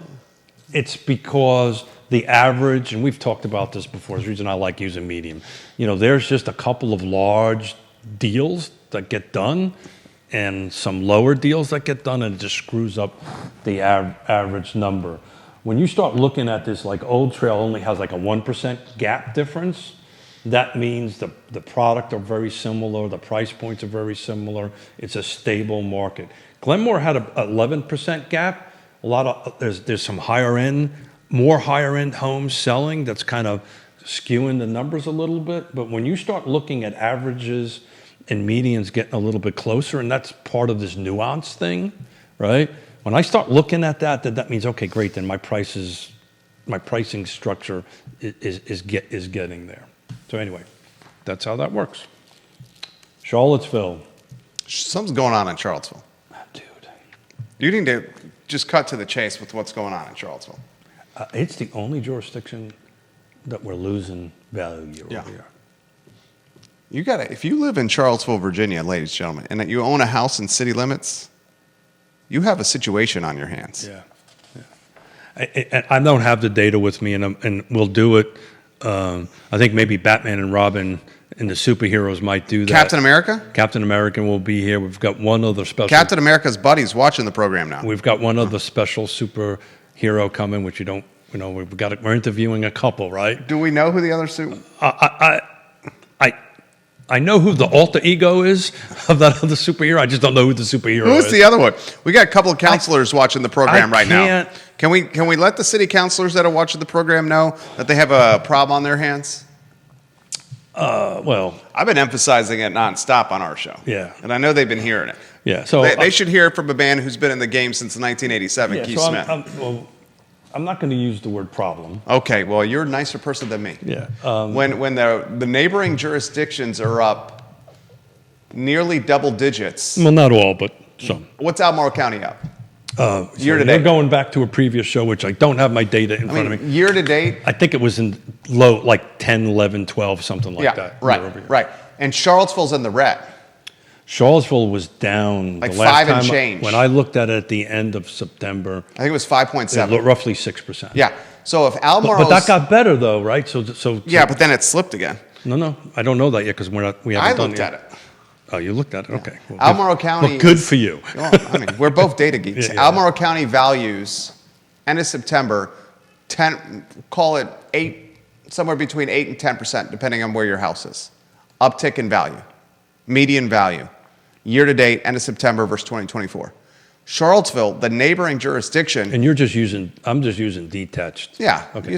it's because the average, and we've talked about this before, it's the reason I like using medium. There's just a couple of large deals that get done and some lower deals that get done, and it just screws up the average number. When you start looking at this, like Old Trail only has like a 1% gap difference, that means the product are very similar, the price points are very similar, it's a stable market. Glenmore had an 11% gap. There's some more higher end homes selling that's kind of skewing the numbers a little bit. But when you start looking at averages and medians getting a little bit closer, and that's part of this nuance thing, right? When I start looking at that means, okay, great, then my pricing structure is getting there. So anyway, that's how that works. Charlottesville. Something's going on in Charlottesville. Dude. You need to just cut to the chase with what's going on in Charlottesville. It's the only jurisdiction that we're losing value year over year. You gotta, if you live in Charlottesville, Virginia, ladies and gentlemen, and that you own a house in city limits, you have a situation on your hands. Yeah. I don't have the data with me, and we'll do it. I think maybe Batman and Robin and the superheroes might do that. Captain America? Captain America will be here. We've got one other special. Captain America's buddies watching the program now. We've got one other special superhero coming, which we're interviewing a couple, right? Do we know who the other I know who the alter ego is of that other superhero. I just don't know who the superhero is. Who's the other one? We got a couple of counselors watching the program right now. Can we let the city councilors that are watching the program know that they have a problem on their hands? Well, I've been emphasizing it nonstop on our show. Yeah. And I know they've been hearing it. Yeah. So they should hear it from a man who's been in the game since 1987, Keith Smith. I'm not going to use the word problem. Okay, well, you're a nicer person than me. Yeah. When the neighboring jurisdictions are up nearly double digits. Well, not all, but some. What's Albemarle County up? Year to date. You're going back to a previous show, which I don't have my data in front of me. Year to date? I think it was in low, like 10, 11, 12, something like that. Right. And Charlottesville's in the red. Charlottesville was down. Like the last 5 and change. When I looked at it at the end of September. I think it was 5.7. Roughly 6%. Yeah. So if Albemarle. But that got better though, right? So yeah, but then it slipped again. No, I don't know that yet because we haven't done it. I looked at it. Oh, you looked at it? Okay. Well, Albemarle County. Well, good for you. Well, I mean, we're both data geeks. Yeah. Albemarle County values, end of September, call it 8, somewhere between 8 and 10%, depending on where your house is. Uptick in value, median value, year to date, end of September versus 2024. Charlottesville, the neighboring jurisdiction. And I'm just using detached. Yeah. Okay.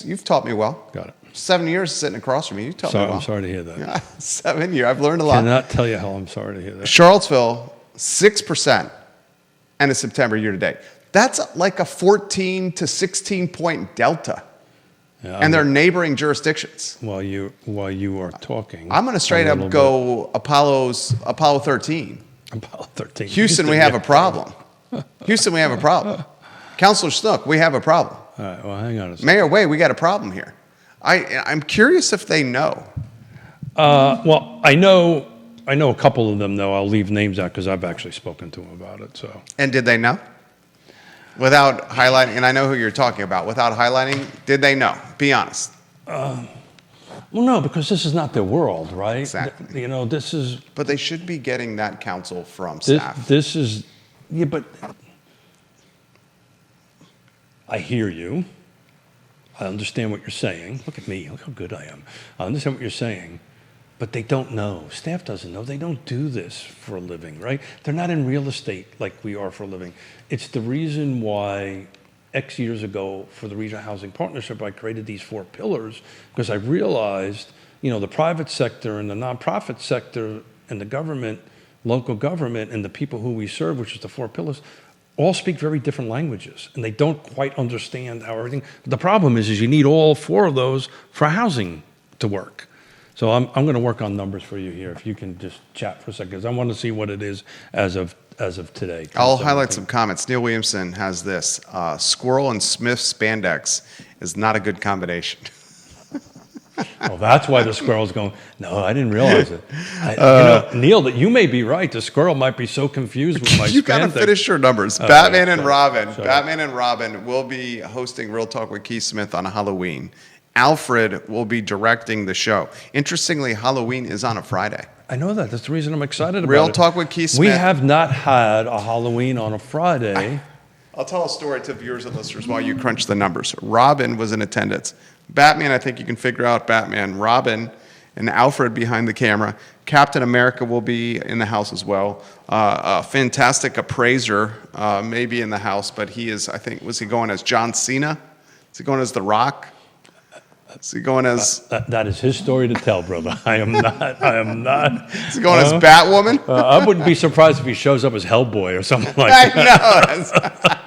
You've taught me well. Got it. 7 years sitting across from you. You taught me well. I'm sorry to hear that. Yeah, 7 years. I've learned a lot. Cannot tell you how I'm sorry to hear that. Charlottesville, 6% end of September year to date. That's like a 14 to 16 point delta. Yeah, And they're neighboring jurisdictions. While you are talking, I'm going to straight up go Apollo 13. Apollo 13. Houston, we have a problem. Houston, we have a problem. Councilor Snook, we have a problem. All right, well, hang on a second. Mayor Way, we got a problem here. I'm curious if they know. Well, I know a couple of them, though. I'll leave names out because I've actually spoken to them about it. So. And did they know? Without highlighting, and I know who you're talking about, without highlighting, did they know? Be honest. Well, no, because this is not their world, right? Exactly. You know, this is... But they should be getting that counsel from staff. This is... Yeah, but... I hear you. I understand what you're saying. Look at me. Look how good I am. I understand what you're saying. But they don't know. Staff doesn't know. They don't do this for a living, right? They're not in real estate like we are for a living. It's the reason why X years ago for the Regional Housing Partnership, I created these 4 pillars because I realized, the private sector and the nonprofit sector and the government, local government, and the people who we serve, which is the 4 pillars, all speak very different languages, and they don't quite understand how everything. The problem is you need all 4 of those for housing to work. So I'm going to work on numbers for you here. If you can just chat for a second, because I want to see what it is as of today. I'll highlight some comments. Neil Williamson has this: squirrel and Smith spandex is not a good combination. Well, that's why the squirrel's going, no, I didn't realize it. Neil, that you may be right. The squirrel might be so confused with my You got to spandex. finish your numbers. Batman and Robin will be hosting Real Talk with Keith Smith on Halloween. Alfred will be directing the show. Interestingly, Halloween is on a Friday. I know that. That's the reason I'm excited about it. Real Talk with Keith Smith. We have not had a Halloween on a Friday. I'll tell a story to viewers and listeners while you crunch the numbers. Robin was in attendance. Batman, I think you can figure out Batman. Robin and Alfred behind the camera. Captain America will be in the house as well. A fantastic appraiser may be in the house, but he is, I think, was he going as John Cena? Is he going as The Rock? Is he going as... That is his story to tell, brother. I am not. Is he going as Batwoman? I wouldn't be surprised if he shows up as Hellboy or something like that.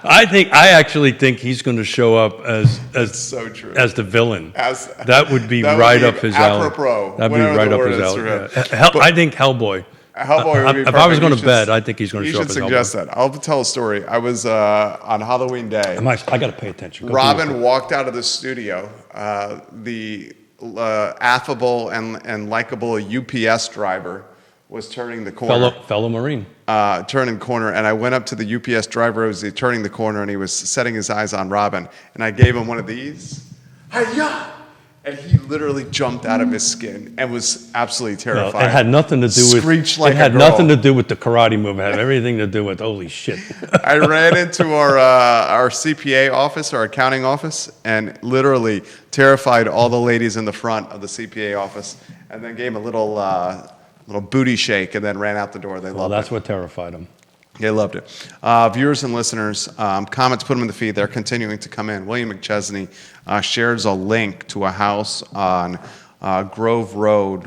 I actually think he's going to show up as so true. As the villain. That would be right up his alley. That'd be right up his alley. Yeah. I think Hellboy. Hellboy would be perfect. If I was going to bet, I think he's going to show up as Hellboy. You should suggest that. I'll tell a story. I was on Halloween day. I got to pay attention. Robin walked out of the studio. The affable and likable UPS driver was turning the corner. Fellow Marine. Turning corner, and I went up to the UPS driver as he turning the corner, and he was setting his eyes on Robin, and I gave him one of these. Hi-ya! And he literally jumped out of his skin and was absolutely terrified. Well, it had nothing to do with. Screeched like a girl. It had nothing to do with the karate move. It had everything to do with holy shit. I ran into our CPA office, our accounting office, and literally terrified all the ladies in the front of the CPA office, and then gave them a little booty shake, and then ran out the door. They loved it. That's what terrified them. They loved it. Viewers and listeners, comments, put them in the feed. They're continuing to come in. William McChesney shares a link to a house on Grove Road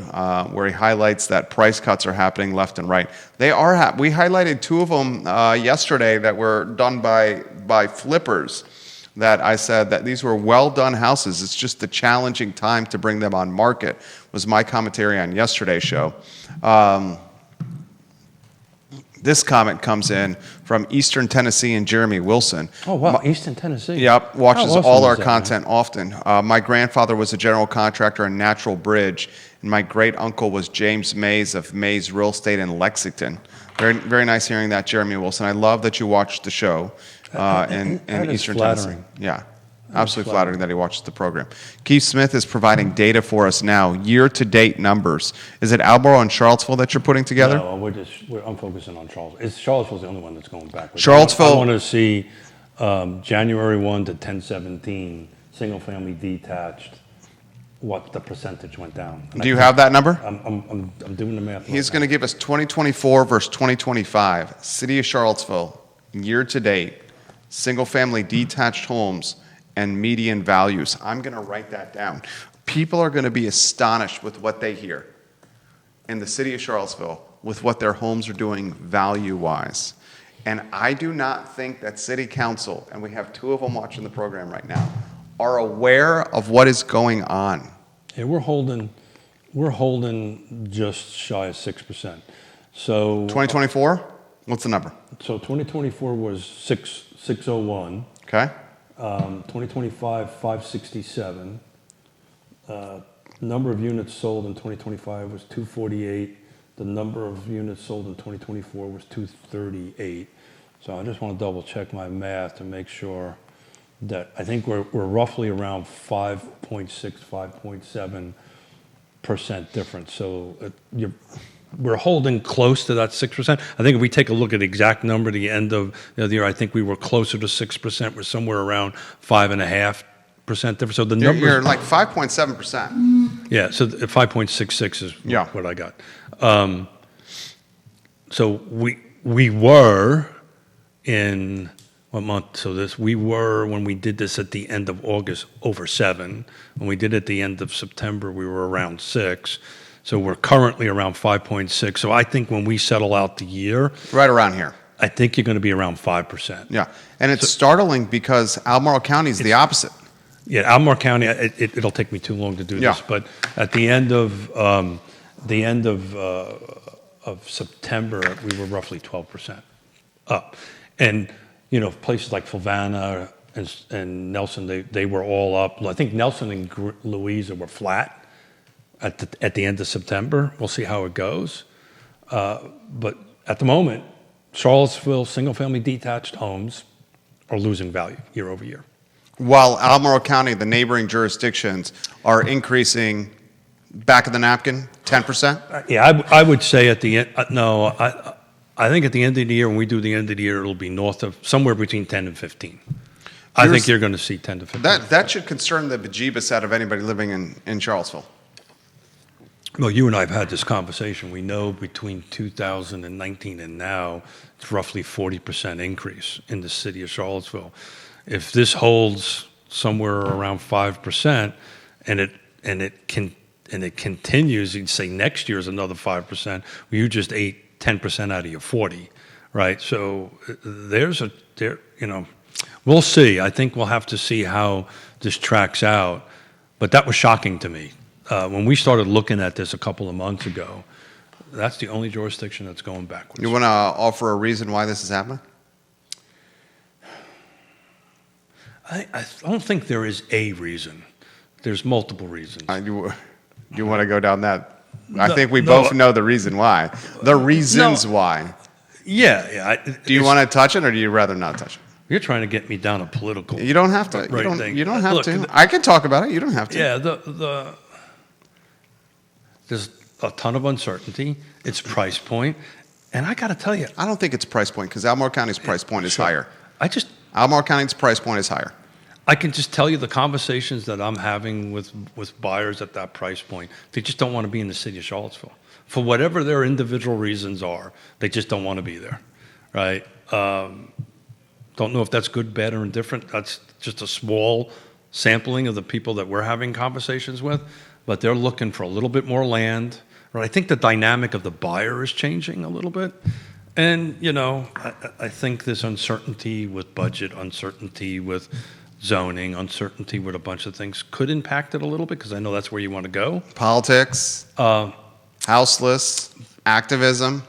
where he highlights that price cuts are happening left and right. They are. We highlighted 2 of them yesterday that were done by flippers. That I said that these were well-done houses. It's just a challenging time to bring them on market, was my commentary on yesterday's show. This comment comes in from Eastern Tennessee and Jeremy Wilson. Oh, wow, Eastern Tennessee. Yep, watches awesome all our that, content often. My grandfather was a general contractor in Natural Bridge, and my great-uncle was James Mays of Mays Real Estate in Lexington. Very, very nice hearing that, Jeremy Wilson. I love that you watched the show in Eastern Tennessee. Yeah. Absolutely flattering that he watches the program. Keith Smith is providing data for us now, year-to-date numbers. Is it Albemarle and Charlottesville that you're putting together? No, I'm focusing on Charlottesville. Charlottesville's the only one that's going backwards. Charlottesville. I want to see January 1 to 10/17, single-family detached, what the percentage went down. And Do you have that number? I'm doing the math. He's going to give us 2024 versus 2025. City of Charlottesville, year-to-date, single-family detached homes and median values. I'm going to write that down. People are going to be astonished with what they hear in the city of Charlottesville with what their homes are doing value-wise. And I do not think that city council, and we have two of them watching the program right now, are aware of what is going on. Yeah, we're holding just shy of 6%. So 2024, what's the number? So 2024 was 601. Okay. 2025, 567. Number of units sold in 2025 was 248. The number of units sold in 2024 was 238. So I just want to double check my math to make sure that I think we're roughly around 5.6, 5.7% difference. So we're holding close to that 6%. I think if we take a look at the exact number at the end of the year, I think we were closer to 6%. We're somewhere around 5.5% difference. So the numbers, you're like 5.7%. yeah. So 5.66 is what I got. So we were in what month? So we were, when we did this at the end of August, over 7. When we did it at the end of September, we were around 6. So we're currently around 5.6. So I think when we settle out the year, right around here, I think you're going to be around 5%. Yeah, and it's startling because Albemarle County is the opposite. Yeah, Albemarle County. It'll take me too long to do this, but at the end of September, we were roughly 12% up, and places like Fluvanna and Nelson, they were all up. I think Nelson and Louisa were flat at the end of September. We'll see how it goes. But at the moment, Charlottesville single-family detached homes are losing value year over year. While Albemarle County, the neighboring jurisdictions, are increasing back of the napkin 10%? Yeah, I would say at the end, I think at the end of the year, when we do the end of the year, it'll be north of somewhere between 10 and 15. I think you're going to see 10 to 15. That should concern the bejeebus out of anybody living in Charlottesville. Well, you and I have had this conversation. We know between 2019 and now, it's roughly 40% increase in the city of Charlottesville. If this holds somewhere around 5%, and it continues, you'd say next year is another 5%. Well, you just ate 10% out of your 40, right? So we'll see. I think we'll have to see how this tracks out. But that was shocking to me. When we started looking at this a couple of months ago, that's the only jurisdiction that's going backwards. You want to offer a reason why this is happening? I don't think there is a reason. There's multiple reasons. Do you want to go down that? I think we both know the reason why. The reasons why. Yeah. Do you want to touch it, or do you rather not touch it? You're trying to get me down a political. You don't have to. You don't have to. I can talk about it. You don't have to. Yeah. There's a ton of uncertainty. It's price point, and I got to tell you, I don't think it's price point because Albemarle County's price point is higher. Albemarle County's price point is higher. I can just tell you the conversations that I'm having with buyers at that price point. They just don't want to be in the city of Charlottesville. For whatever their individual reasons are, they just don't want to be there, right? Don't know if that's good, bad, or indifferent. That's just a small sampling of the people that we're having conversations with, but they're looking for a little bit more land. Right? I think the dynamic of the buyer is changing a little bit. And, I think this uncertainty with budget, uncertainty with zoning, uncertainty with a bunch of things could impact it a little bit because I know that's where you want to go. Politics, houseless, activism.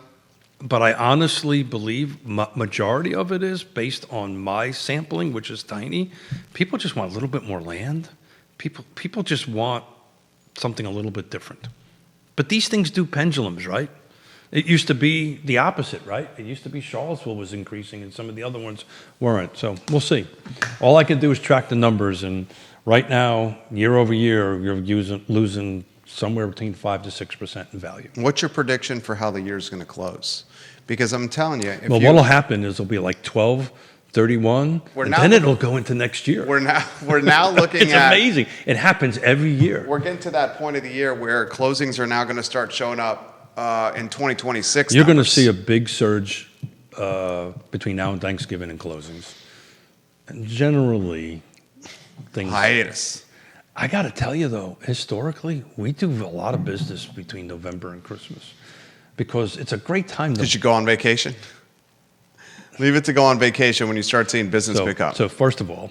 But I honestly believe majority of it is based on my sampling, which is tiny. People just want a little bit more land. People just want something a little bit different. But these things do pendulums, right? It used to be the opposite, right? It used to be Charlottesville was increasing and some of the other ones weren't. So we'll see. All I can do is track the numbers. And right now, year over year, you're losing somewhere between 5 to 6% in value. What's your prediction for how the year's going to close? Because I'm telling you, what'll happen is it'll be like 12, 31, and then it'll go into next year. We're now looking it's amazing. It happens every year. We're getting to that point of the year where closings are now going to start showing up in 2026. You're going to see a big surge between now and Thanksgiving in closings. And generally, things... Hiatus. I got to tell you, though, historically, we do a lot of business between November and Christmas because it's a great time to... Did you go on vacation? Leave it to go on vacation when you start seeing business pick up. So first of all,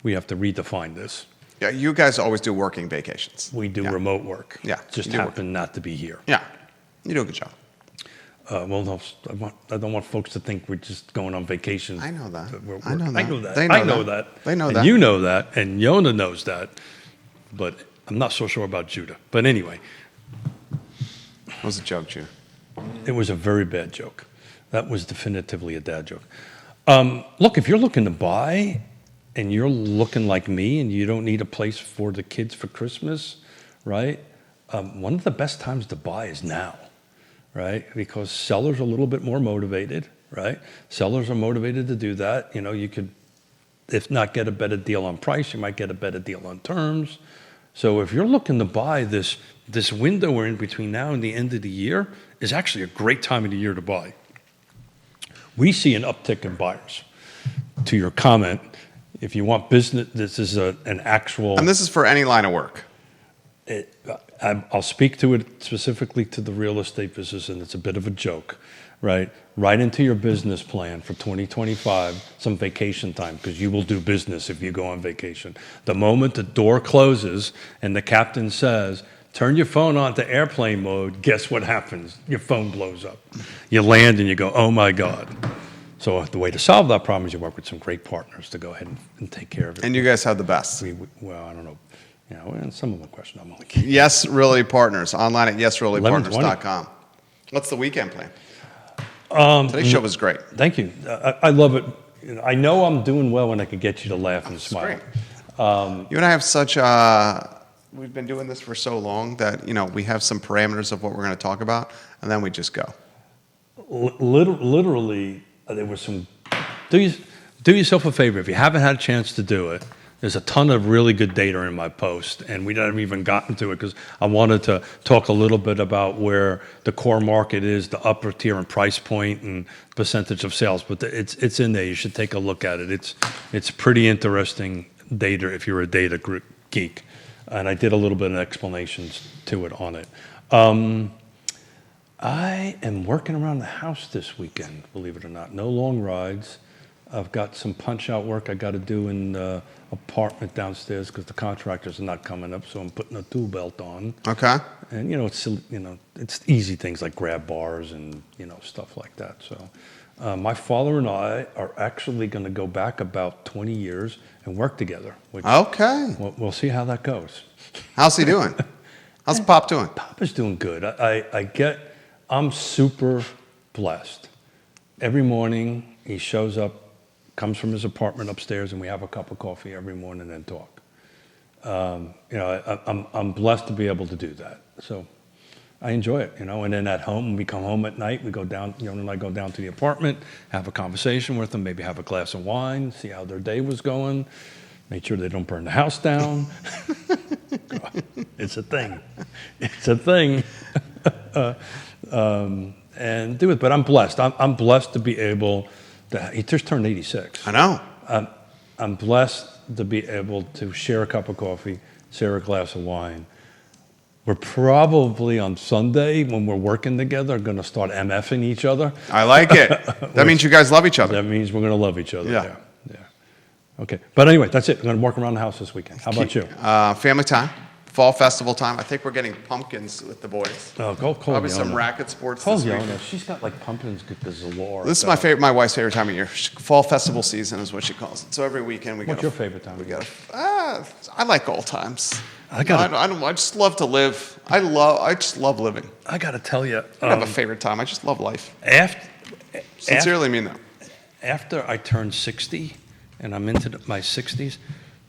we have to redefine this. Yeah, you guys always do working vacations. We do remote work. Yeah. Just happen not to be here. Yeah. You do a good job. Well, no, I don't want folks to think we're just going on vacation. I know that. I know that. They know that. They know that. You know that, and Yonna knows that. But I'm not so sure about Judah. But anyway. It was a joke, Judah. It was a very bad joke. That was definitively a dad joke. Look, if you're looking to buy and you're looking like me and you don't need a place for the kids for Christmas, right? One of the best times to buy is now, right? Because sellers are a little bit more motivated, right? Sellers are motivated to do that. You know, you could, if not get a better deal on price, you might get a better deal on terms. So if you're looking to buy, this window we're in between now and the end of the year is actually a great time of the year to buy. We see an uptick in buyers. To your comment, if you want business, this is an actual... And this is for any line of work. I'll speak to it specifically to the real estate business, and it's a bit of a joke, right? Write into your business plan for 2025 some vacation time, because you will do business if you go on vacation. The moment the door closes and the captain says, turn your phone on to airplane mode, guess what happens? Your phone blows up. You land and you go, oh my God. So the way to solve that problem is you work with some great partners to go ahead and take care of it. And you guys have the best. Well, I don't know. You know, and some of them question I'm only kidding. Yes Realty Partners, online at yesrealtypartners.com. What's the weekend plan? Today's show was great. Thank you. I love it. I know I'm doing well when I can get you to laugh and smile. Great. You and I have such we've been doing this for so long that, you know, we have some parameters of what we're going to talk about, and then we just go. Literally, there was some... Do yourself a favor. If you haven't had a chance to do it, there's a ton of really good data in my post, and we haven't even gotten to it because I wanted to talk a little bit about where the core market is, the upper tier and price point, and percentage of sales. But it's in there. You should take a look at it. It's pretty interesting data if you're a data geek. And I did a little bit of explanations to it on it. I am working around the house this weekend, believe it or not. No long rides. I've got some punch-out work I got to do in the apartment downstairs because the contractors are not coming up, so I'm putting a tool belt on. Okay. And it's easy things like grab bars and stuff like that. So my father and I are actually going to go back about 20 years and work together. Okay. We'll see how that goes. How's he doing? How's Pop doing? Pop is doing good. I'm super blessed. Every morning he shows up, comes from his apartment upstairs, and we have a cup of coffee every morning and talk. I'm blessed to be able to do that. So I enjoy it, And then at home, when we come home at night, we go down, Yonna and I go down to the apartment, have a conversation with them, maybe have a glass of wine, see how their day was going, make sure they don't burn the house down. It's a thing. It's a thing. And do it. But I'm blessed. I'm blessed to be able to, he just turned 86. I know. I'm blessed to be able to share a cup of coffee, share a glass of wine. We're probably on Sunday when we're working together going to start MFing each other. I like it. That means you guys love each other. That means we're going to love each other. Yeah. Okay. But anyway, that's it. I'm going to work around the house this weekend. How about you? Family time. Fall festival time. I think we're getting pumpkins with the boys. Oh, call Probably Yonna. some racket sports Call this week. Yonna. She's got like pumpkins galore. This is my wife's favorite time of year. Fall festival season is what she calls it. So every weekend we What's your favorite time? I like old times. I just love to live. I just love living. I got to tell you. I don't have a favorite time. I just love life. Sincerely mean that. After I turned 60, and I'm into my 60s,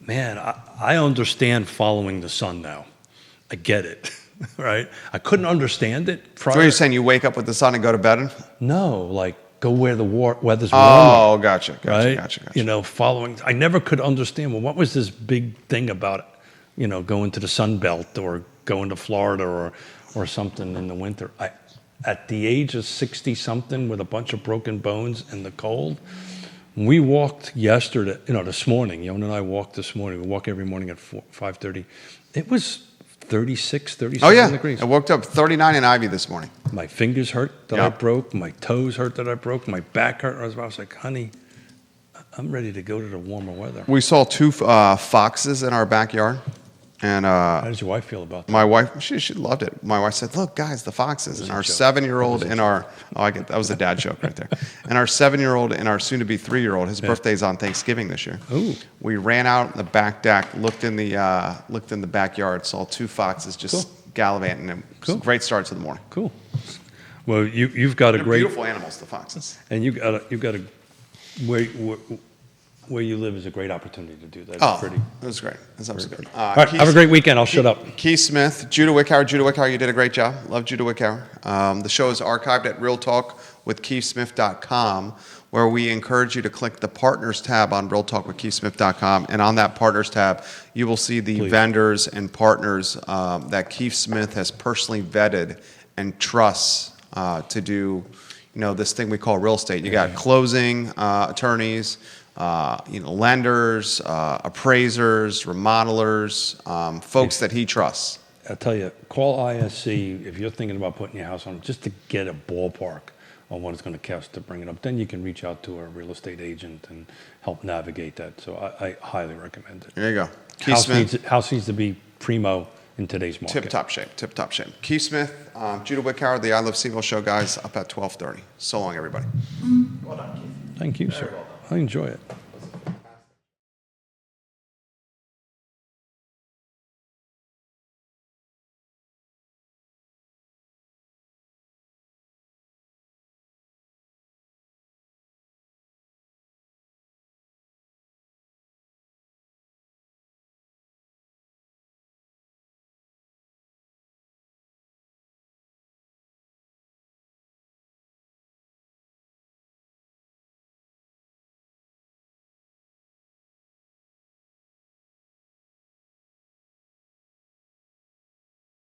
man, I understand following the sun now. I get it, right? I couldn't understand it prior. So you're saying you wake up with the sun and go to bed? No, like go where the weather's warmer. Oh, gotcha. You know, following. I never could understand, well, what was this big thing about, you know, going to the Sun Belt or going to Florida or something in the winter. At the age of 60-something with a bunch of broken bones and the cold, we walked yesterday, this morning. Yonna and I walked this morning. We walk every morning at 5:30. It was 36, 37 degrees. I woke up 39 in Ivy this morning. My fingers hurt that I broke. My toes hurt that I broke. My back hurt. I was like, honey, I'm ready to go to the warmer weather. We saw 2 foxes in our backyard. And how does your wife feel about that? My wife, she loved it. My wife said, "Look, guys, the foxes." And our 7-year-old and that was a dad joke right there. And our 7-year-old and our soon-to-be 3-year-old, his birthday's on Thanksgiving this year. Ooh. We ran out in the back deck, looked in the backyard, saw 2 foxes just gallivanting. And it was a great start to the morning. Cool. Well, you've got a great beautiful animals, the foxes. And you've got a where you live is a great opportunity to do that. It was great. That's absolutely good. All right, have a great weekend. I'll shut up. Keith Smith, Judah Wickhauer, you did a great job. Love Judah Wickhauer. The show is archived at realtalkwithkeithsmith.com, where we encourage you to click the Partners tab on realtalkwithkeithsmith.com. And on that Partners tab, you will see the vendors and partners that Keith Smith has personally vetted and trusts to do, this thing we call real estate. You got closing attorneys, lenders, appraisers, remodelers, folks that he trusts. I'll tell you, call ISC if you're thinking about putting your house on, just to get a ballpark on what it's going to cost to bring it up. Then you can reach out to a real estate agent and help navigate that. So I highly recommend it. There you go. House needs to be primo in today's market. Tip-top shape. Keith Smith, Judah Wickhauer, the I Love CVille show, guys, up at 12:30. So long, everybody. Well done, Keith. Thank you, sir. I enjoy it.